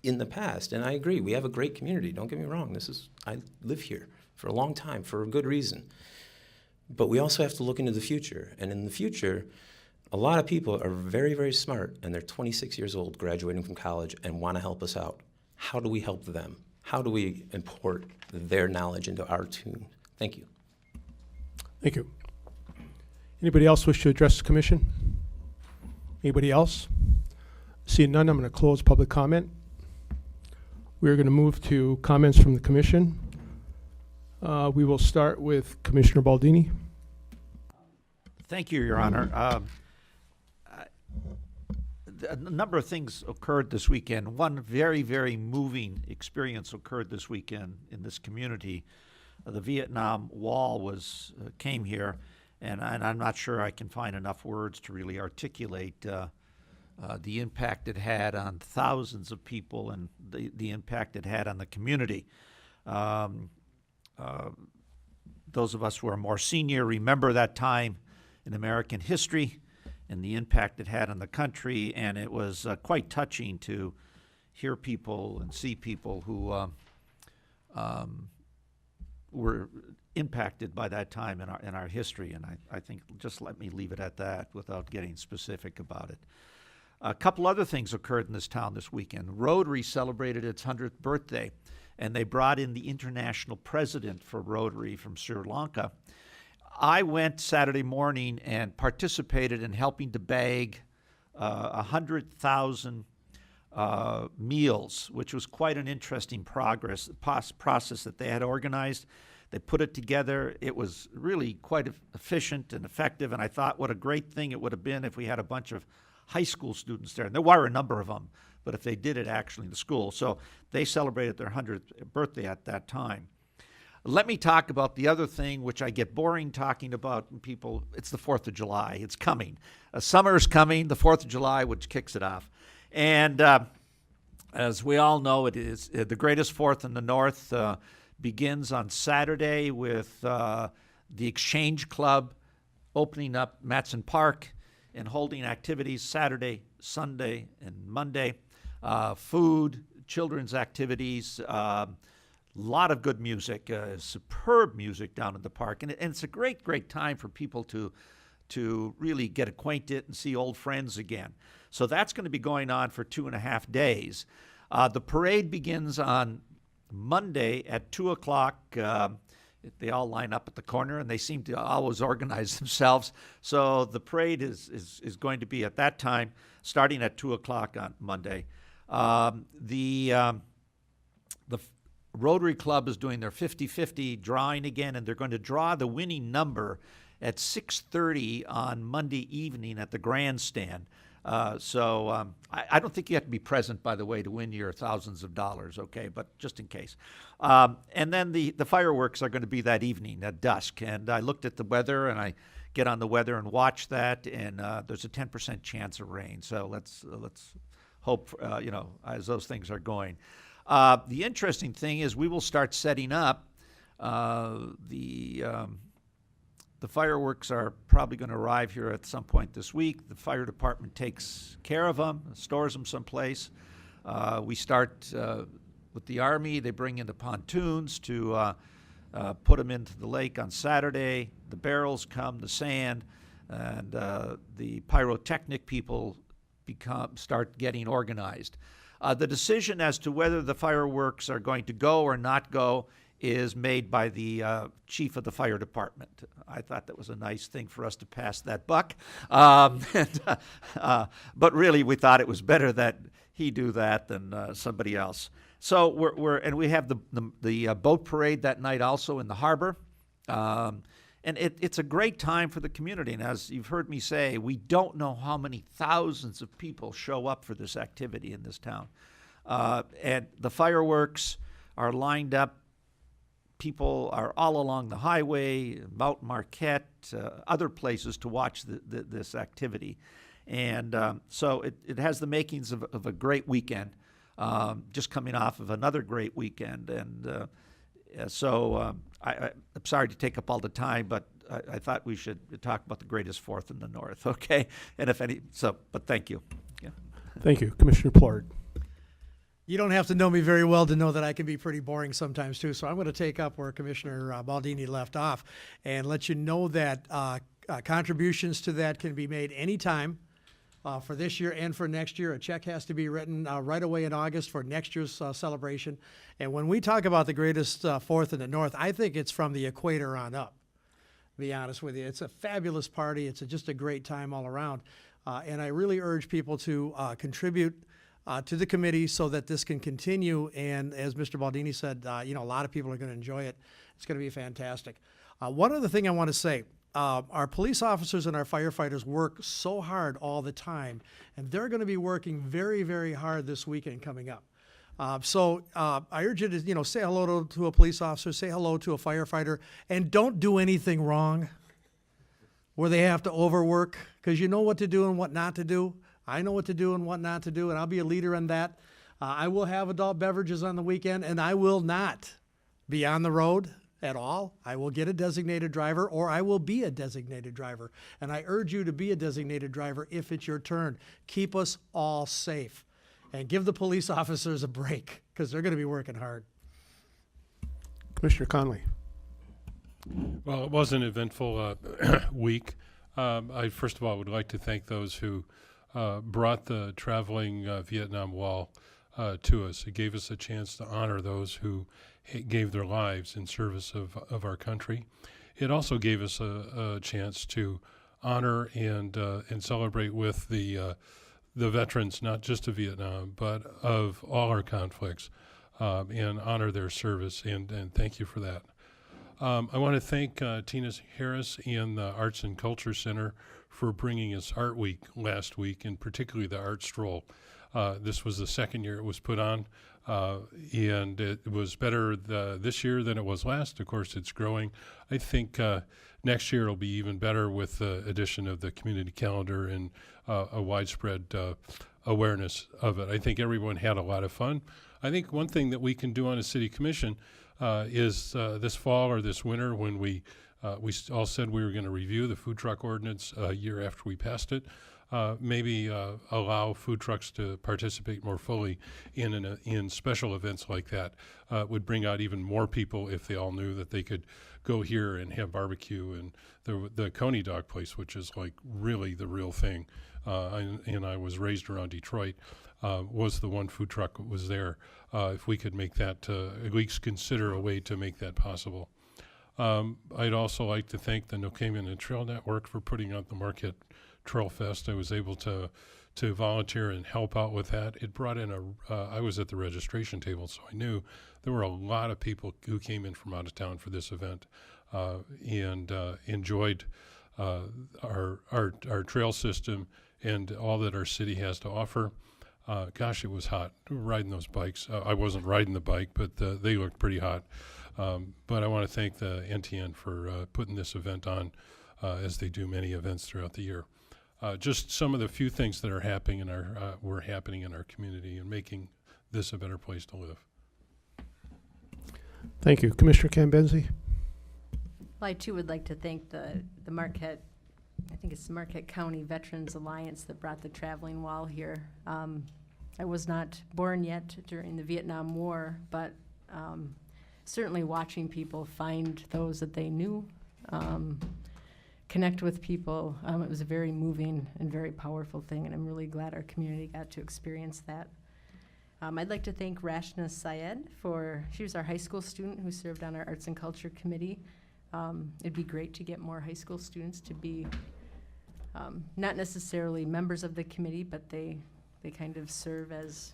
S8: in the past. And I agree, we have a great community. Don't get me wrong. I live here for a long time for a good reason. But we also have to look into the future. And in the future, a lot of people are very, very smart, and they're 26 years old, graduating from college, and want to help us out. How do we help them? How do we import their knowledge into our tune? Thank you.
S1: Thank you. Anybody else wish to address the commission? Anybody else? Seeing none, I'm going to close public comment. We're going to move to comments from the commission. We will start with Commissioner Baldini.
S4: Thank you, Your Honor. A number of things occurred this weekend. One very, very moving experience occurred this weekend in this community. The Vietnam Wall came here, and I'm not sure I can find enough words to really articulate the impact it had on thousands of people and the impact it had on the community. Those of us who are more senior remember that time in American history and the impact it had on the country, and it was quite touching to hear people and see people who were impacted by that time in our history, and I think just let me leave it at that without getting specific about it. A couple other things occurred in this town this weekend. Rotary celebrated its 100th birthday, and they brought in the international president for Rotary from Sri Lanka. I went Saturday morning and participated in helping to bag 100,000 meals, which was quite an interesting process that they had organized. They put it together. It was really quite efficient and effective, and I thought what a great thing it would have been if we had a bunch of high school students there. And there were a number of them, but if they did it actually in the school. So they celebrated their 100th birthday at that time. Let me talk about the other thing, which I get boring talking about people. It's the 4th of July. It's coming. Summer's coming, the 4th of July, which kicks it off. And as we all know, it is the greatest 4th in the North. Begins on Saturday with the Exchange Club opening up Matson Park and holding activities Saturday, Sunday, and Monday. Food, children's activities, lot of good music, superb music down in the park. And it's a great, great time for people to really get acquainted and see old friends again. So that's going to be going on for 2.5 days. The parade begins on Monday at 2 o'clock. They all line up at the corner, and they seem to always organize themselves. So the parade is going to be at that time, starting at 2 o'clock on Monday. The Rotary Club is doing their 50-50 drawing again, and they're going to draw the winning number at 6:30 on Monday evening at the grandstand. So I don't think you have to be present, by the way, to win your thousands of dollars, okay, but just in case. And then the fireworks are going to be that evening at dusk. And I looked at the weather, and I get on the weather and watch that, and there's a 10% chance of rain. So let's hope, as those things are going. The interesting thing is we will start setting up. The fireworks are probably going to arrive here at some point this week. The fire department takes care of them, stores them someplace. We start with the Army. They bring in the pontoons to put them into the lake on Saturday. The barrels come, the sand, and the pyrotechnic people start getting organized. The decision as to whether the fireworks are going to go or not go is made by the chief of the fire department. I thought that was a nice thing for us to pass that buck. But really, we thought it was better that he do that than somebody else. So we have the boat parade that night also in the harbor. And it's a great time for the community. And as you've heard me say, we don't know how many thousands of people show up for this activity in this town. And the fireworks are lined up. People are all along the highway, Mount Marquette, other places to watch this activity. And so it has the makings of a great weekend, just coming off of another great weekend. And so I'm sorry to take up all the time, but I thought we should talk about the greatest 4th in the North, okay? And but thank you. Yeah.
S1: Thank you. Commissioner Plard.
S12: You don't have to know me very well to know that I can be pretty boring sometimes too. So I'm going to take up where Commissioner Baldini left off and let you know that contributions to that can be made anytime for this year and for next year. A check has to be written right away in August for next year's celebration. And when we talk about the greatest 4th in the North, I think it's from the equator on up, to be honest with you. It's a fabulous party. It's just a great time all around. And I really urge people to contribute to the committee so that this can continue. And as Mr. Baldini said, a lot of people are going to enjoy it. It's going to be fantastic. One other thing I want to say, our police officers and our firefighters work so hard all the time, and they're going to be working very, very hard this weekend coming up. So I urge you to, say hello to a police officer, say hello to a firefighter, and don't do anything wrong where they have to overwork, because you know what to do and what not to do. I know what to do and what not to do, and I'll be a leader in that. I will have adult beverages on the weekend, and I will not be on the road at all. I will get a designated driver, or I will be a designated driver. And I urge you to be a designated driver if it's your turn. Keep us all safe. And give the police officers a break, because they're going to be working hard.
S1: Commissioner Conley.
S2: Well, it was an eventful week. I first of all would like to thank those who brought the traveling Vietnam Wall to us. It gave us a chance to honor those who gave their lives in service of our country. It also gave us a chance to honor and celebrate with the veterans, not just of Vietnam, but of all our conflicts, and honor their service, and thank you for that. I want to thank Tina Harris and the Arts and Culture Center for bringing us Art Week last week, and particularly the Art Stroll. This was the second year it was put on, and it was better this year than it was last. Of course, it's growing. I think next year it'll be even better with the addition of the community calendar and a widespread awareness of it. I think everyone had a lot of fun. I think one thing that we can do on a city commission is this fall or this winter, when we all said we were going to review the food truck ordinance a year after we passed it, maybe allow food trucks to participate more fully in special events like that. Would bring out even more people if they all knew that they could go here and have barbecue. And the Coney Dog place, which is like really the real thing, and I was raised around Detroit, was the one food truck that was there. If we could make that, at least consider a way to make that possible. I'd also like to thank the Nokeman and Trail Network for putting out the Marquette Trail Fest. I was able to volunteer and help out with that. It brought in I was at the registration table, so I knew there were a lot of people who came in from out of town for this event, and enjoyed our trail system and all that our city has to offer. Gosh, it was hot riding those bikes. I wasn't riding the bike, but they looked pretty hot. But I want to thank the NTN for putting this event on, as they do many events throughout the year. Just some of the few things that are happening were happening in our community and making this a better place to live.
S1: Thank you. Commissioner Cambenzi?
S11: Well, I too would like to thank the Marquette, I think it's the Marquette County Veterans Alliance that brought the traveling wall here. I was not born yet during the Vietnam War, but certainly watching people find those that they knew, connect with people, it was a very moving and very powerful thing, and I'm really glad our community got to experience that. I'd like to thank Rashna Syed she was our high school student who served on our Arts and Culture Committee. It'd be great to get more high school students to be not necessarily members of the committee, but they kind of serve as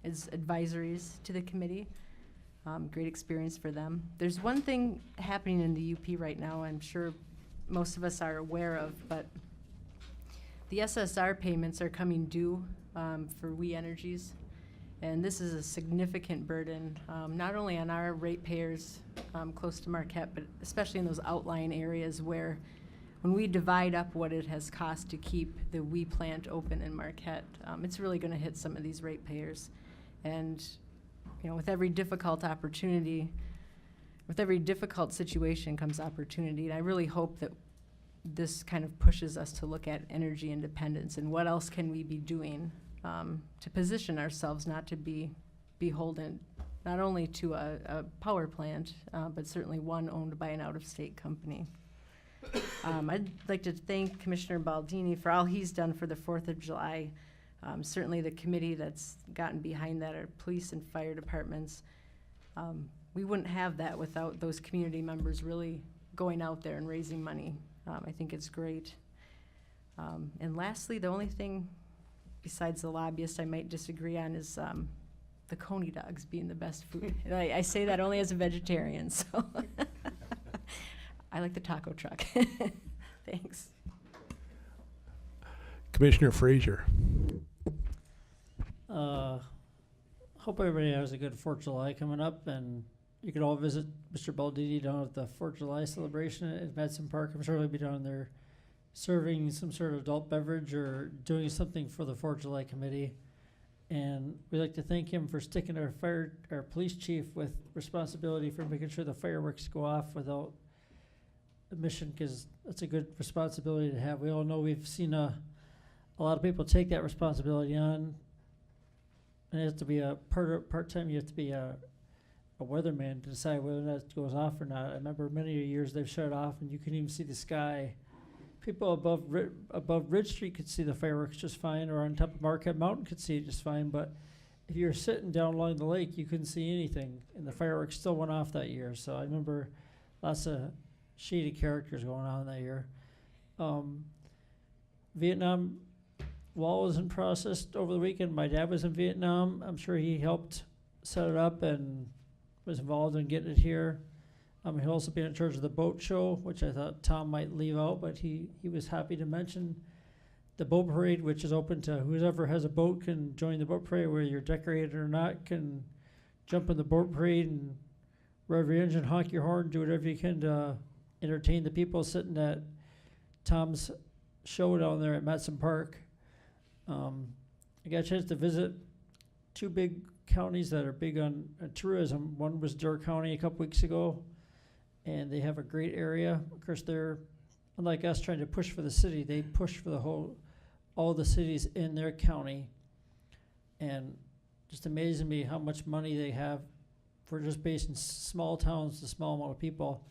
S11: advisories to the committee. Great experience for them. There's one thing happening in the UP right now I'm sure most of us are aware of, but the SSR payments are coming due for We Energies. And this is a significant burden, not only on our ratepayers close to Marquette, but especially in those outlying areas where when we divide up what it has cost to keep the We plant open in Marquette, it's really going to hit some of these ratepayers. And with every difficult opportunity, with every difficult situation comes opportunity. And I really hope that this kind of pushes us to look at energy independence and what else can we be doing to position ourselves not to be beholden not only to a power plant, but certainly one owned by an out-of-state company. I'd like to thank Commissioner Baldini for all he's done for the 4th of July. Certainly the committee that's gotten behind that, our police and fire departments. We wouldn't have that without those community members really going out there and raising money. I think it's great. And lastly, the only thing besides the lobbyist I might disagree on is the Coney dogs being the best food. And I say that only as a vegetarian, so I like the taco truck. Thanks.
S1: Commissioner Frazier.
S10: Hope everybody has a good 4th of July coming up, and you can all visit Mr. Baldini down at the 4th of July celebration at Madison Park. I'm sure he'll be down there serving some sort of adult beverage or doing something for the 4th of July committee. And we'd like to thank him for sticking our police chief with responsibility for making sure the fireworks go off without emission, because that's a good responsibility to have. We all know we've seen a lot of people take that responsibility on, and it has to be a part-time. You have to be a weatherman to decide whether that goes off or not. I remember many years they've shut it off, and you couldn't even see the sky people above Ridge Street could see the fireworks just fine, or on top of Marquette Mountain could see it just fine, but if you were sitting down along the lake, you couldn't see anything, and the fireworks still went off that year. So I remember lots of shady characters going on that year. Vietnam Wall was in process over the weekend. My dad was in Vietnam. I'm sure he helped set it up and was involved in getting it here. He'll also be in charge of the boat show, which I thought Tom might leave out, but he was happy to mention the boat parade, which is open to whoever has a boat can join the boat parade, whether you're decorated or not, can jump in the boat parade and rev your engine, honk your horn, do whatever you can to entertain the people sitting at Tom's show down there at Matson Park. I got a chance to visit two big counties that are big on tourism. One was Door County a couple weeks ago, and they have a great area. Of course, they're, unlike us trying to push for the city, they push for all the cities in their county. And just amazing me how much money they have for just based in small towns, a small amount of people.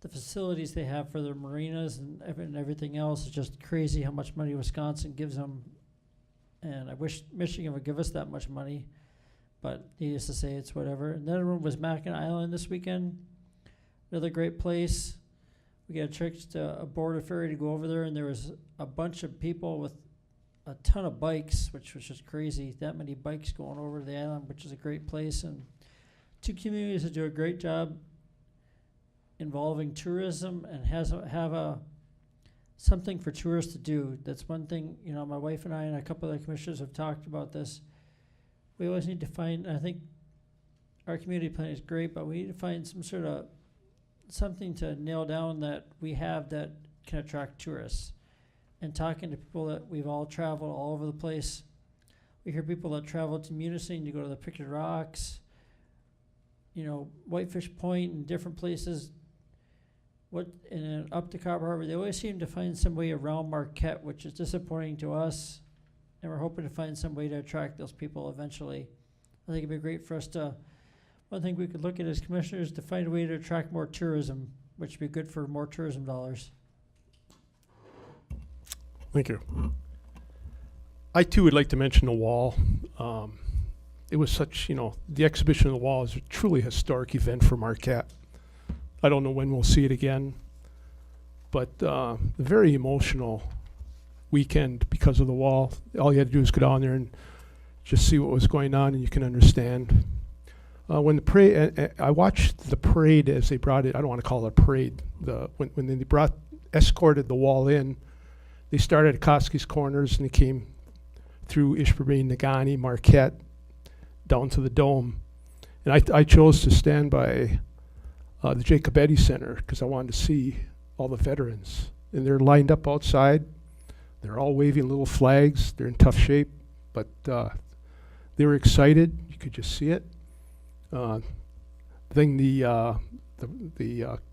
S10: The facilities they have for their marinas and everything else is just crazy how much money Wisconsin gives them. And I wish Michigan would give us that much money, but needless to say, it's whatever. And the other one was Mackinac Island this weekend. Another great place. We got a chance to board a ferry to go over there, and there was a bunch of people with a ton of bikes, which was just crazy. That many bikes going over to the island, which is a great place. And two communities that do a great job involving tourism and have something for tourists to do. That's one thing, my wife and I and a couple of the commissioners have talked about this. We always need to find, I think our community plan is great, but we need to find some sort of something to nail down that we have that can attract tourists. And talking to people that we've all traveled all over the place. We hear people that travel to Munising to go to the Pictured Rocks, Whitefish Point and different places. And up to Copper Harbor, they always seem to find some way around Marquette, which is disappointing to us. And we're hoping to find some way to attract those people eventually. I think it'd be great for us to, one thing we could look at as commissioners, to find a way to attract more tourism, which would be good for more tourism dollars.
S1: Thank you. I too would like to mention the wall. It was such, the exhibition of the wall is a truly historic event for Marquette. I don't know when we'll see it again, but a very emotional weekend because of the wall. All you had to do is go down there and just see what was going on, and you can understand. When the parade, I watched the parade as they brought it. I don't want to call it a parade. When they escorted the wall in, they started at Koski's Corners and they came through Ishpeming, Negaunee, Marquette, down to the Dome. And I chose to stand by the Jacobetti Center because I wanted to see all the veterans. And they're lined up outside. They're all waving little flags. They're in tough shape, but they were excited. You could just see it. The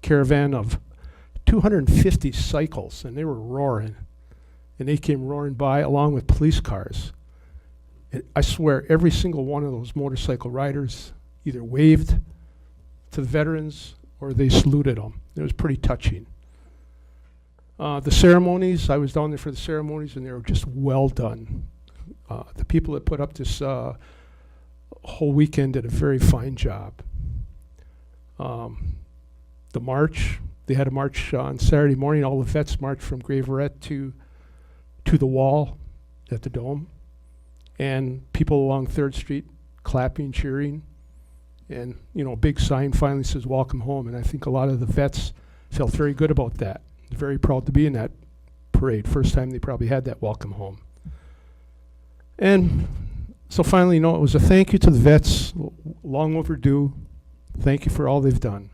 S1: caravan of 250 cycles, and they were roaring. And they came roaring by along with police cars. And I swear every single one of those motorcycle riders either waved to the veterans or they saluted them. It was pretty touching. The ceremonies, I was down there for the ceremonies, and they were just well done. The people that put up this whole weekend did a very fine job. The march, they had a march on Saturday morning. All the vets marched from Graverette to the wall at the Dome, and people along 3rd Street clapping, cheering, and a big sign finally says "Welcome Home." And I think a lot of the vets felt very good about that. Very proud to be in that parade. First time they probably had that "Welcome Home." And so finally, it was a thank you to the vets, long overdue. Thank you for all they've done.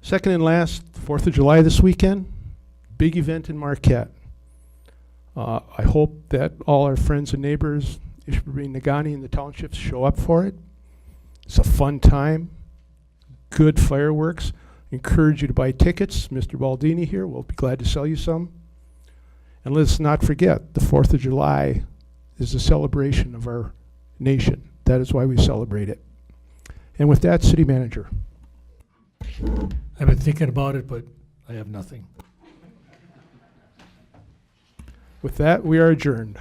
S1: Second and last, 4th of July this weekend, big event in Marquette. I hope that all our friends and neighbors, Ishpeming, Negaunee, and the townships show up for it. It's a fun time, good fireworks. Encourage you to buy tickets. Mr. Baldini here will be glad to sell you some. And let's not forget, the 4th of July is a celebration of our nation. That is why we celebrate it. And with that, City Manager.
S7: I've been thinking about it, but I have nothing.
S1: With that, we are adjourned.